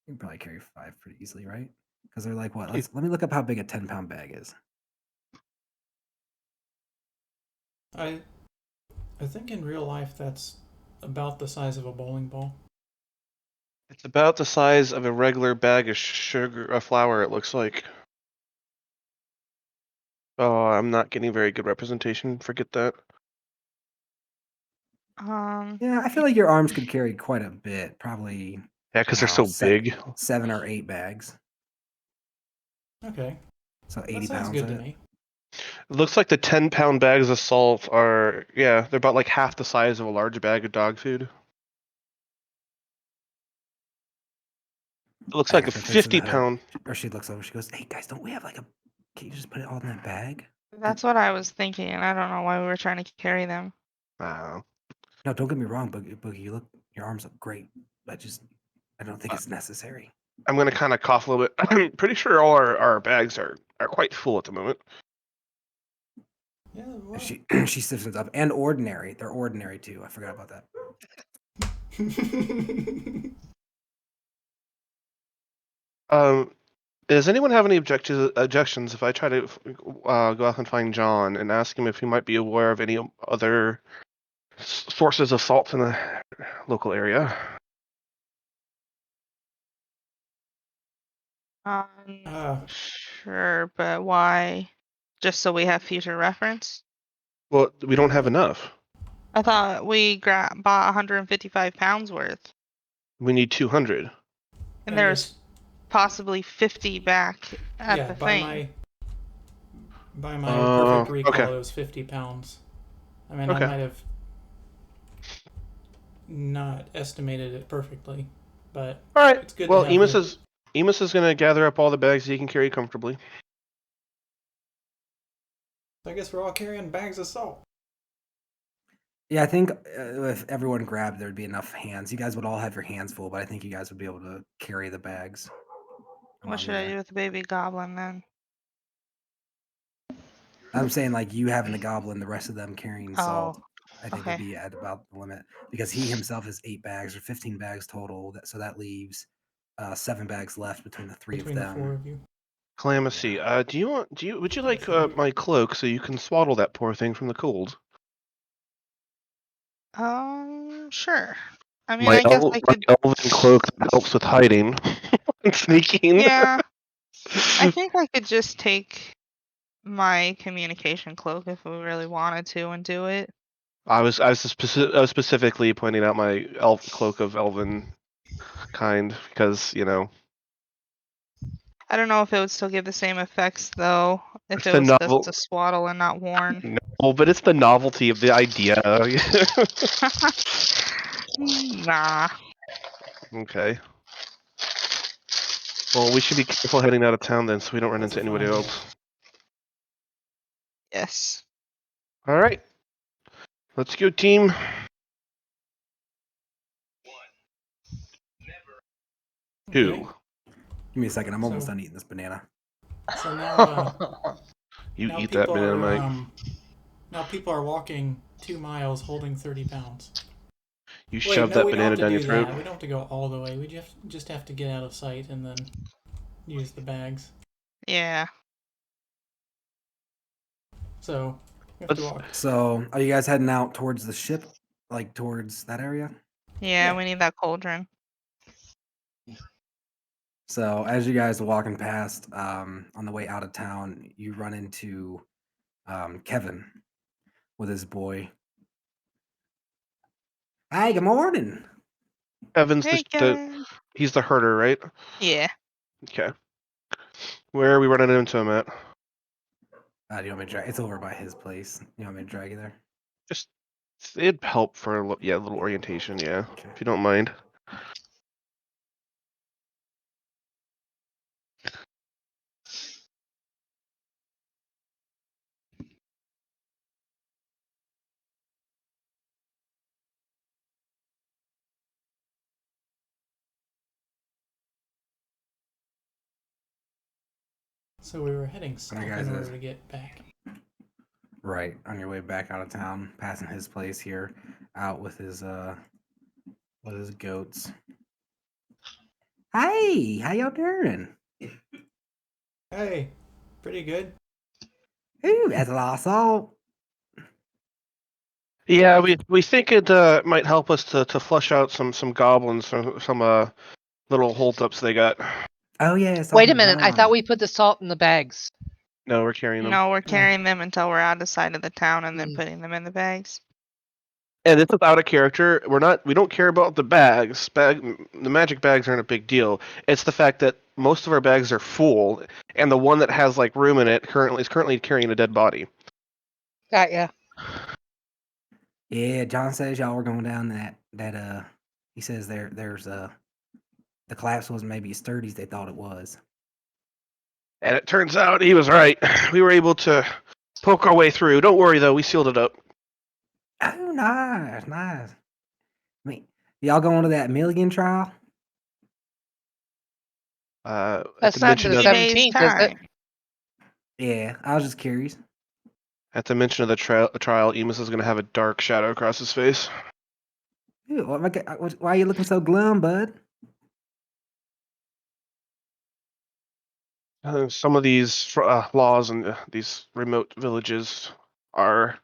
you can probably carry 5 pretty easily, right? Because they're like what? Let me look up how big a 10-pound bag is. I think in real life that's about the size of a bowling ball. It's about the size of a regular bag of flour, it looks like. Oh, I'm not getting very good representation. Forget that. Yeah, I feel like your arms could carry quite a bit. Probably, Yeah, because I they're don't know, so big. 7 or 8 bags. Okay, So that 80 sounds pounds good of to it. me. It looks like the 10-pound bags of salt are, yeah, they're about like half the size of a large bag of dog food. It looks like a Agatha fits in the hood, 50-pound. or she looks over. She goes, "Hey guys, don't we have like a? Can you just put it all in that bag?" That's what I was thinking, and I don't know why we were trying to carry them. No, don't get me wrong, Boogie. You look, your arms look great. I don't think it's necessary. I'm going to kind of cough a little bit. I'm pretty sure all our bags are quite full at the moment. Yeah, well. She stiffens up, and ordinary. They're ordinary too. I forgot about that. Does anyone have any objections if I try to go out and find John and ask him if he might be aware of any other sources of salt in the local area? Sure, but why? Just so we have future reference? Well, we don't have enough. I thought we bought 155 pounds worth. We need 200. And there's possibly 50 back at the thing. By my perfect recall, okay. it was 50 pounds. I mean, Okay. I might have not estimated it perfectly, but all right. It's good well, to have Emus is going to gather up all the bags he can carry comfortably. I guess we're all carrying bags of salt. Yeah, I think if everyone grabbed, there'd be enough hands. You guys would all have your hands full, but I think you guys would be able to carry the bags. What should I do with the baby goblin then? I'm saying like you having the goblin, the rest of them carrying salt. I think would okay. be at about the limit because he himself is 8 bags or 15 bags total. So that leaves 7 bags left between the 4 of you. Calamacy, Yeah. would you like my cloak so you can swaddle that poor thing from the cold? Sure. I mean, My I guess I could. my elven cloak that helps with hiding and sneaking. Yeah, I think I could just take my communication cloak if we really wanted to and do it. I was specifically pointing out my cloak of elven kind because I don't know if it would still give the same effects though if it's it the was just novel. to swaddle and not worn. No, but it's the novelty of the idea. Nah. Okay. Well, we should be careful heading out of town then, so we don't run into anybody else. Yes. All right. Let's go, team. Who? Okay. Give me a second. I'm almost done eating this banana. So now, you eat that banana, Mike. Now people are walking 2 miles holding 30 pounds. You shove that banana down your throat. We don't have to go all the way. We just have to get out of sight and then use the bags. Yeah. So we have to walk. So are you guys heading out towards the ship, like towards that area? Yeah, we need that cauldron. So as you guys are walking past, on the way out of town, you run into Kevin with his boy. Hey, good morning. Kevin's Hey, Kevin. he's the herder, right? Yeah. Okay. Where are we running into him at? Do you want me to drag? It's over by his place. You want me to drag you there? Just it'd help for a little orientation, yeah, Okay. if you don't mind. So we were heading south guys in is- order to get back. Right, on your way back out of town, passing his place here, out with his goats. Hey, how y'all doing? Hey, pretty good. Ooh, that's a lot of salt. Yeah, we think it might help us to flush out some goblins, some little holdups they got. Oh yeah, salt Wait a and minute. I thought John. we put the salt in the bags. No, we're carrying them. No, we're carrying them until we're out of sight of the town and then Mm. putting them in the bags. And this is out of character. We don't care about the bags. The magic bags aren't a big deal. It's the fact that most of our bags are full, and the one that has like room in it is currently carrying a dead body. Got ya. Yeah, John says y'all were going down that he says there's the collapse wasn't maybe as sturdy as they thought it was. And it turns out he was right. We were able to poke our way through. Don't worry though, we sealed it up. Oh, nice. I mean, y'all going to that Milligan trial? At That's the not mention the of 17th, is it? Yeah, I was just curious. the trial, Emus is going to have a dark shadow across his face. Ew, why are you looking so glum, bud? Some of these laws in these remote villages are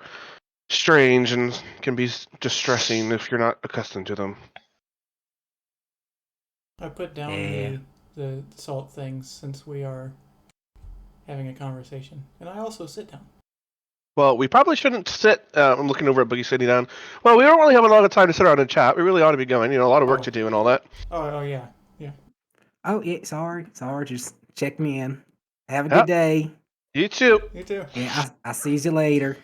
strange and can be distressing if you're not accustomed to them. I put down Yeah. the salt things since we are having a conversation, and I also sit down. Well, we probably shouldn't sit. I'm looking over at Boogie sitting down. Well, we don't really have a lot of time to sit around and chat. We really ought to be going. A lot of work to do and all that. Oh yeah. Oh yeah, sorry. Just check me in. Have a Yep. good day. You too. You too. Yeah, I sees you later.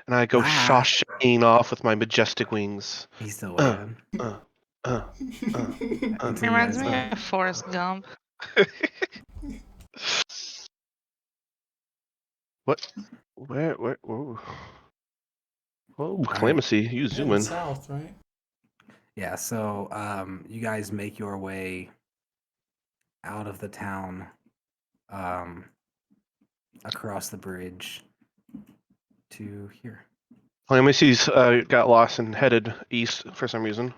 And I go Bye. shawshanking off with my majestic wings. He's still Uh, waving. uh, uh, Until you Reminds guys me leave. of Forrest Gump. What? Where? Whoa. Whoa, right. Calamacy, you zoom Heading in. south, right? Yeah, so you guys make your way out of the town, across the bridge to here. Calamacy's got lost and headed east for some reason.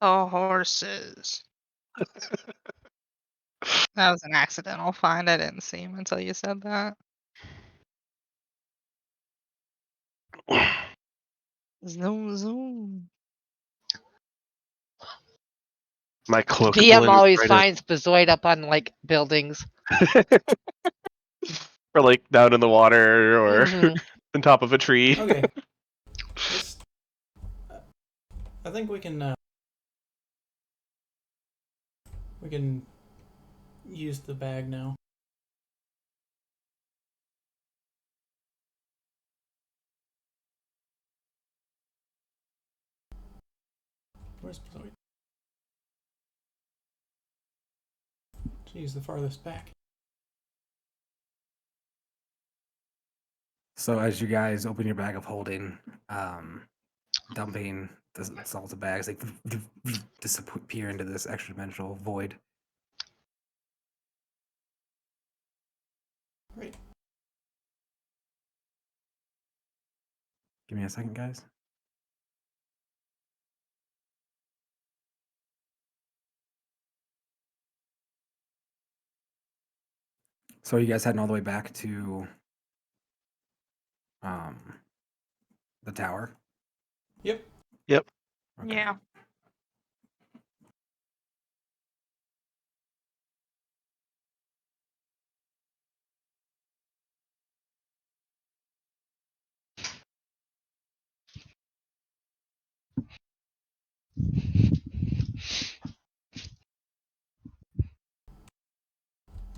Oh, horses. That was an accidental find. I didn't see him until you said that. Zoom, zoom. My cloak DM blends always right finds Bezoid up on like buildings. in. Or like down in the water or Mhm. on top of a tree. Okay. Let's. I think we can use the bag now. Where's Zoe? She's the farthest back. So as you guys open your bag of holding, dumping the salted bags, like disappear into this extra dimensional void. Right. Give me a second, guys. So are you guys heading all the way back to the tower? Yep. Yep. Okay. Yeah.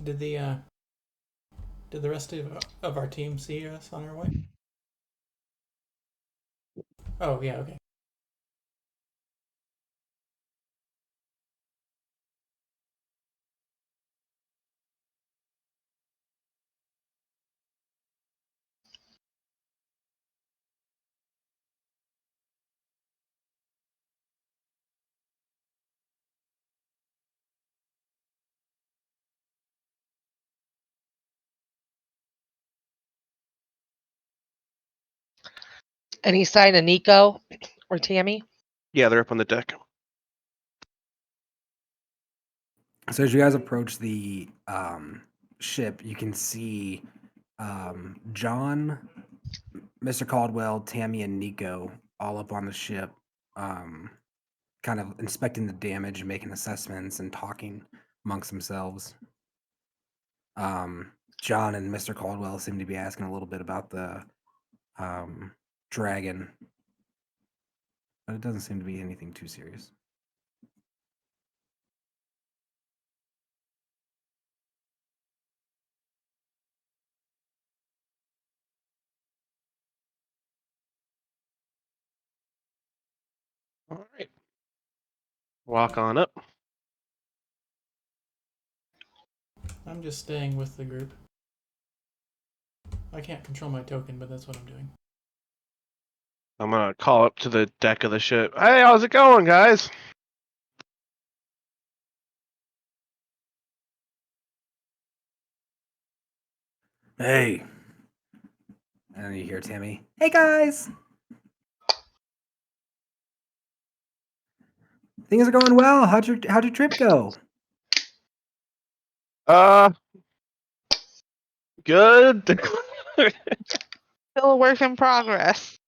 Did the rest of our team see us on our way? Oh yeah. Okay. Any sign of Nico or Tammy? Yeah, they're up on the deck. So as you guys approach the ship, you can see John, Mr. Caldwell, Tammy, and Nico all up on the ship, kind of inspecting the damage, making assessments, and talking amongst themselves. John and Mr. Caldwell seem to be asking a little bit about the dragon, but it doesn't seem to be anything too serious. All right. Walk on up. I'm just staying with the group. I can't control my token, but that's what I'm doing. I'm gonna call up to the deck of the ship. Hey, how's it going, guys? Hey. And then you hear Tammy, hey guys! Things are going well. How'd your trip go? Good. Still a work in progress.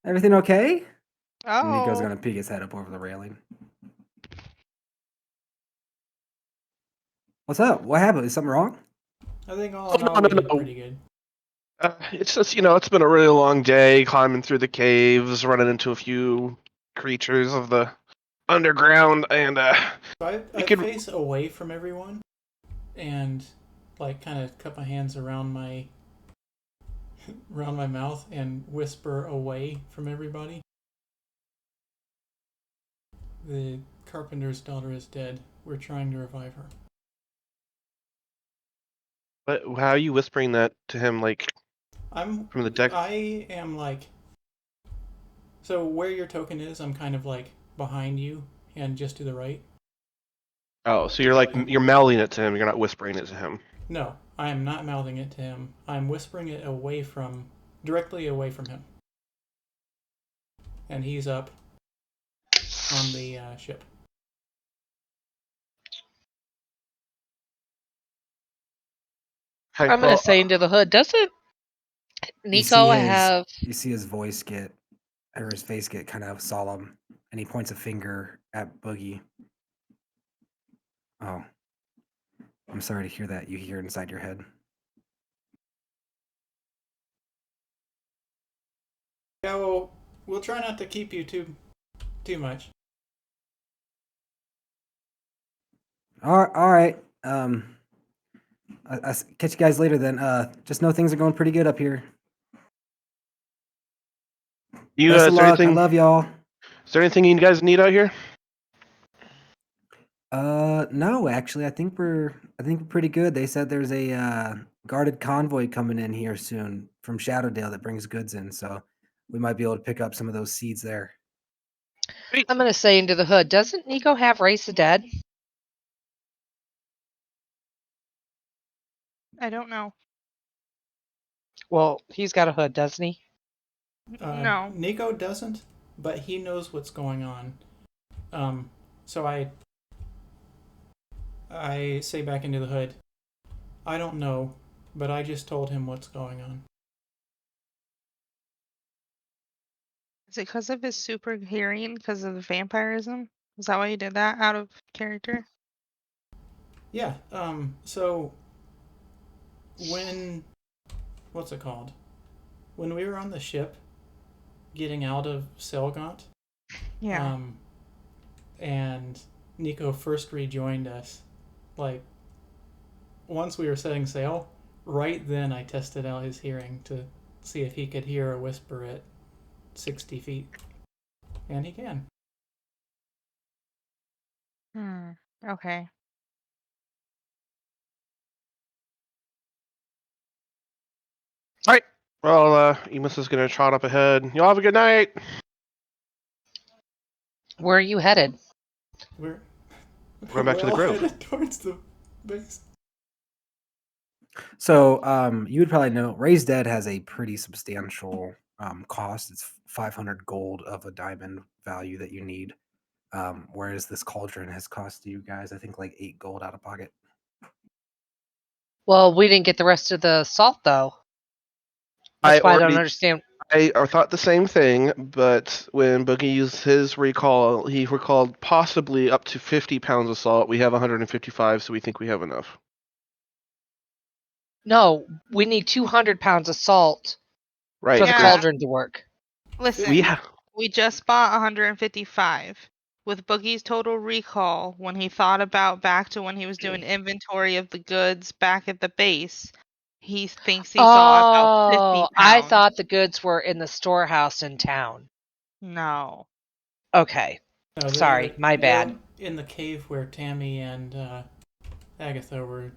Everything okay? Oh. Nico's gonna peek his head up over the railing. What's up? What happened? Is something wrong? I think all in Oh, all, no, we no, did no. pretty good. It's just, it's been a really long day climbing through the caves, running into a few creatures of the underground, and So I could- face away from everyone, and like kind of cup my hands around my mouth and whisper away from everybody. The carpenter's daughter is dead. We're trying to revive her. but how are you whispering that to him, like I'm from the deck? I am like, so where your token is, I'm kind of like behind you and just to the right. Oh, so you're mouthing it to him. You're not whispering it to him. No, I am not mouthing it to him. I'm whispering it directly away from him. And he's up on the ship. Hey, I'm gonna say into the hood. Doesn't Nico have? You see his voice or his face get kind of solemn, and he points a finger at Boogie. Oh, I'm sorry to hear that. You hear inside your head. Yeah, well, we'll try not to keep you too much. All right. I catch you guys later then. Just know things are going pretty good up here. Best of luck. I love y'all. Is there anything you guys need out here? No, actually, I think we're pretty good. They said there's a guarded convoy coming in here soon from Shadowdale that brings goods in, so we might be able to pick up some of those seeds there. I'm gonna say into the hood. Doesn't Nico have Race of Dead? I don't know. Well, he's got a hood, doesn't he? No. Nico doesn't, but he knows what's going on. So I say back into the hood, I don't know, but I just told him what's going on. Is it because of his super hearing, because of the vampirism? Is that why you did that out of character? Yeah, so what's it called? When we were on the ship getting out of Selgaunt, Yeah. and Nico first rejoined us, like once we were setting sail, right then I tested out his hearing to see if he could hear a whisper at 60 feet. And he can. Okay. All right. Well, Emus is gonna trot up ahead. Y'all have a good night. Where are you headed? We're Going back to the all grove. headed towards the base. So, you would probably know Raised Dead has a pretty substantial cost. It's 500 gold of a diamond value that you need. Whereas this cauldron has cost you guys, I think, like 8 gold out of pocket. Well, we didn't get the rest of the salt though. That's why I don't understand. I thought the same thing, but when Boogie used his recall, he recalled possibly up to 50 pounds of salt. We have 155, so we think we have enough. No, we need 200 pounds of salt Right. for the Yeah. cauldron to work. Listen, We we just bought 155. With Boogie's total recall, when he thought about back to when he was doing inventory of the goods back at the base, he thinks he saw about 50 Oh, pounds. I thought the goods were in the storehouse in town. No. Okay. No, Sorry, my they're bad. in the cave where Tammy and Agatha were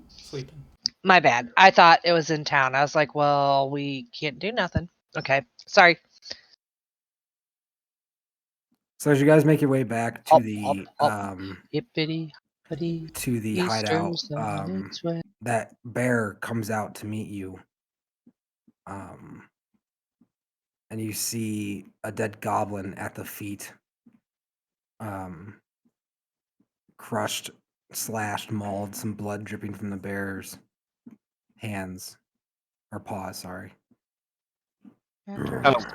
sleeping. My bad. I thought it was in town. I was like, well, we can't do nothing. Okay. Sorry. So as you guys make your way back to Hop, the hop, hop. Hippity hoppity. hideout, Easter's on its way. that bear comes out to meet you. And you see a dead goblin at the feet. Crushed, slashed, mauled, some blood dripping from the bear's hands. Or paws, sorry. Interesting.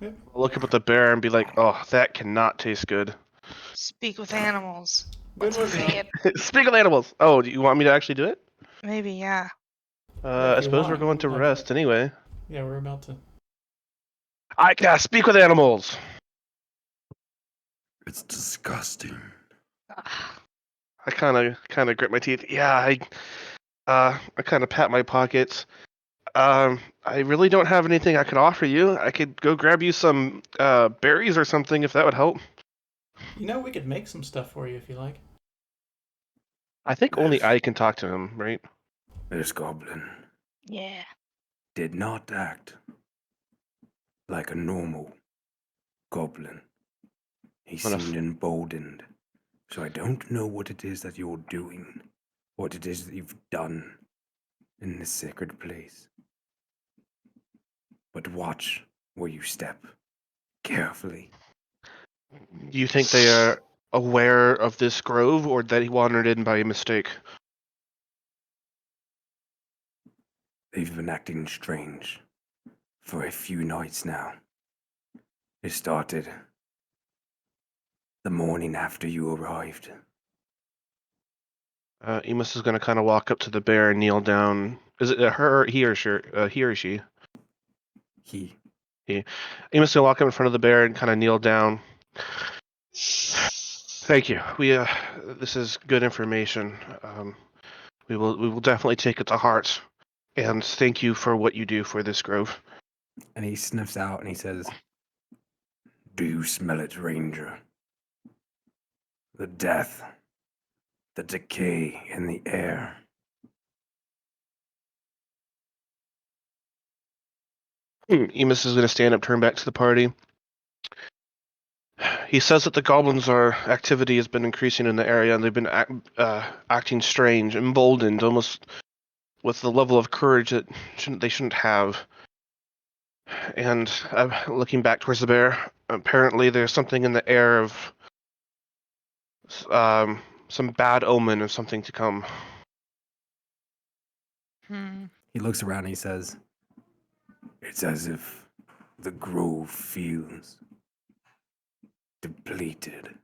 I'll look up at the bear and be like, "Oh, that cannot taste good." Speak with animals. Good What's work, he Al. saying? Speak of animals. Oh, do you want me to actually do it? Maybe, yeah. I If you suppose we're want, going to like- rest anyway. Yeah, we're about to. I can speak with animals. It's disgusting. I kind of grit my teeth. Yeah, I kind of pat my pockets. I really don't have anything I could offer you. I could go grab you some berries or something if that would help. You know, we could make some stuff for you if you like. I think only I can talk to him, right? This goblin Yeah. did not act like a normal goblin. He What a seemed emboldened. So I don't know what it is that you're doing, what it is that you've done in this sacred place. But watch where you step carefully. Do you think they are aware of this grove, or that he wandered in by mistake? They've been acting strange for a few nights now. It started the morning after you arrived. Emus is going to kind of walk up to the bear and kneel down. Is it her, he or she? He or she? He. Emus is going to walk up in front of the bear and kind of kneel down. Thank you. This is good information. We will definitely take it to heart. And thank you for what you do for this grove. And he sniffs out and he says, "Do you smell it, Ranger? The death, the decay in the air." Emus is going to stand up, turn back to the party. He says that the goblins' activity has been increasing in the area, and they've been acting strange, emboldened, almost with the level of courage that they shouldn't have. And looking back towards the bear, apparently there's something in the air of some bad omen of something to come. He looks around and he says, "It's as if the grove feels depleted,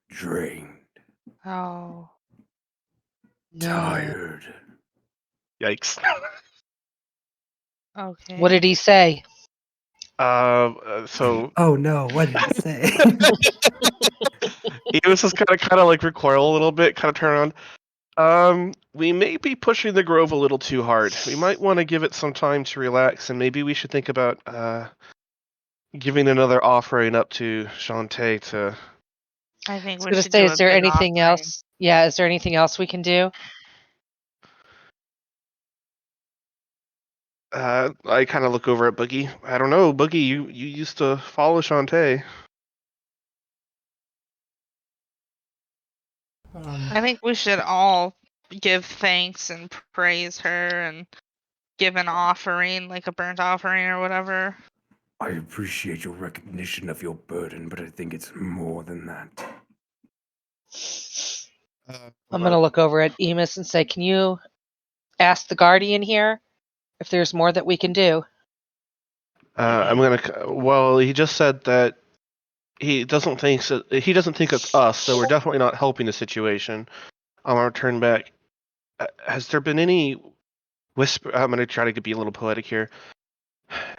drained, Oh. No. tired." Yikes. Okay. What did he say? So Oh no, what did he say? he was just kind of like recoil a little bit, kind of turn around. We may be pushing the grove a little too hard. We might want to give it some time to relax, and maybe we should think about giving another offering up to Shantae to. I think I we was should gonna say, do is a there big anything offering. else? Yeah, is there anything else we can do? I kind of look over at Boogie. I don't know, Boogie. You used to follow Shantae. I think we should all give thanks and praise her and give an offering, like a burnt offering or whatever. I appreciate your recognition of your burden, but I think it's more than that. I'm gonna look over at Emus and say, "Can you ask the guardian here if there's more that we can do?" Well, he just said that he doesn't think it's us, so we're definitely not helping the situation. I'm gonna turn back. Has there been any whisper? I'm gonna try to be a little poetic here.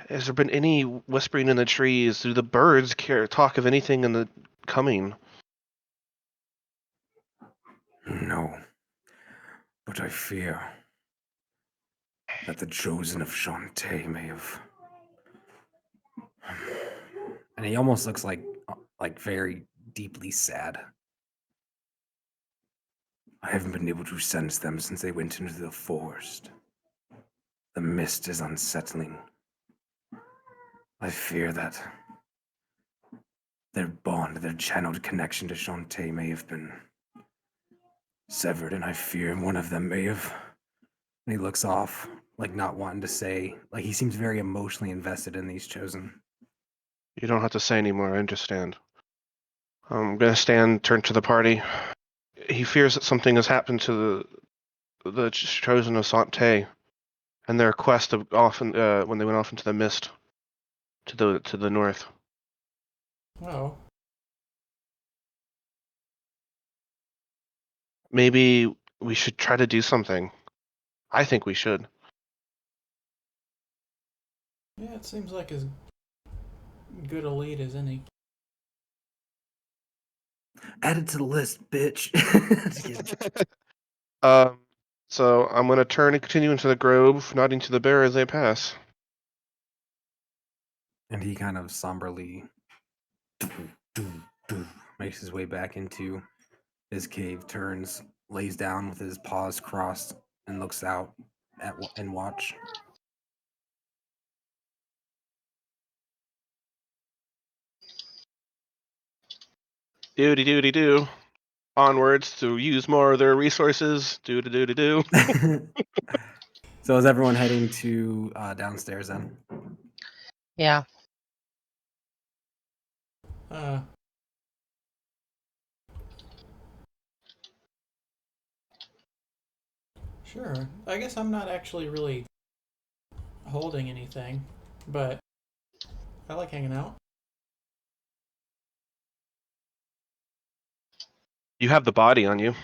Has there been any whispering in the trees? Do the birds talk of anything in the coming? No. But I fear that the chosen of Shantae may have. And he almost looks like very deeply sad. I haven't been able to sense them since they went into the forest. The mist is unsettling. I fear that their bond, their channeled connection to Shantae may have been severed, and I fear one of them may have. And he looks off, like not wanting to say. Like he seems very emotionally invested in these chosen. You don't have to say anymore. I understand. I'm gonna turn to the party. He fears that something has happened to the chosen of Sante, and their quest of when they went off into the mist to the north. Oh. Maybe we should try to do something. I think we should. Yeah, it seems like as good a lead as any. Add it to the list, bitch. So I'm gonna turn and continue into the grove, nodding to the bear as they pass. And he kind of somberly makes his way back into his cave, turns, lays down with his paws crossed, and looks out and watch. Doody doody do. Onwards to use more of their resources. Doody doody do. So is everyone heading to downstairs then? Yeah. Sure. I guess I'm not actually really holding anything, but I like hanging out. You have the body on you.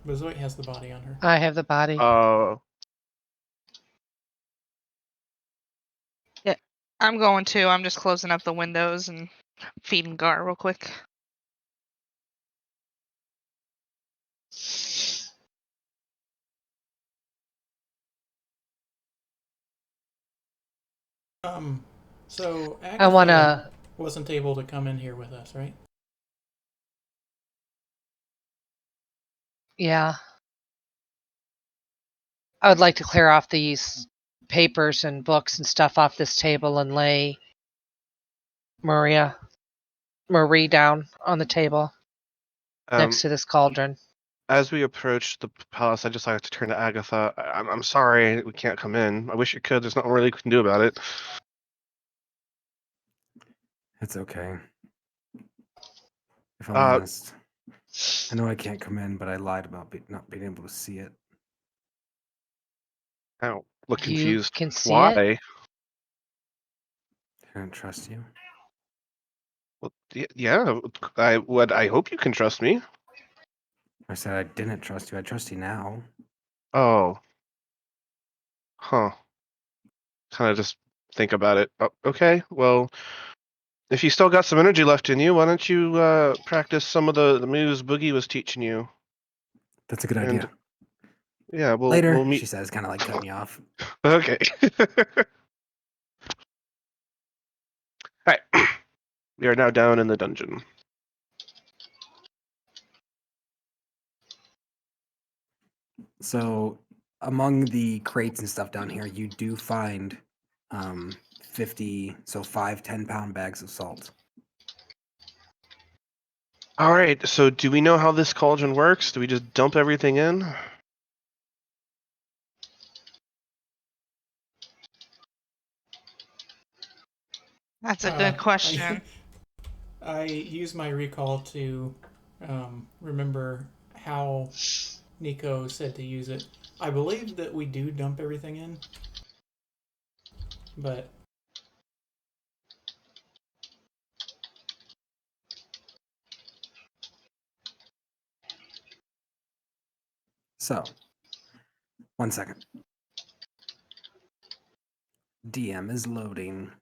But Zoe has the body on her. I have the body. Yeah, I'm going to. I'm just closing up the windows and feeding Gar real quick. So I Agatha wanna. wasn't able to come in here with us, right? Yeah. I would like to clear off these papers and books and stuff off this table and lay Marie down on the table next to this cauldron. As we approach the palace, I just like to turn to Agatha. I'm sorry we can't come in. I wish you could. There's nothing really we can do about it. It's okay. If I'm honest, I know I can't come in, but I lied about not being able to see it. I don't look You confused. can see Why? it? I don't trust you. Well, yeah. I hope you can trust me. I said I didn't trust you. I trust you now. Oh. Huh. Kind of just think about it. Oh, okay. Well, if you still got some energy left in you, why don't you practice some of the moves Boogie was teaching you? That's a good And idea. yeah, we'll Later, meet. she says, kind of like cutting you off. Okay. Alright. We are now down in the dungeon. So, among the crates and stuff down here, you do find 50, so 5 10-pound bags of salt. Alright, so do we know how this cauldron works? Do we just dump everything in? That's a good question. I use my recall to remember how Nico said to use it. I believe that we do dump everything in, but So, 1 second. DM is loading.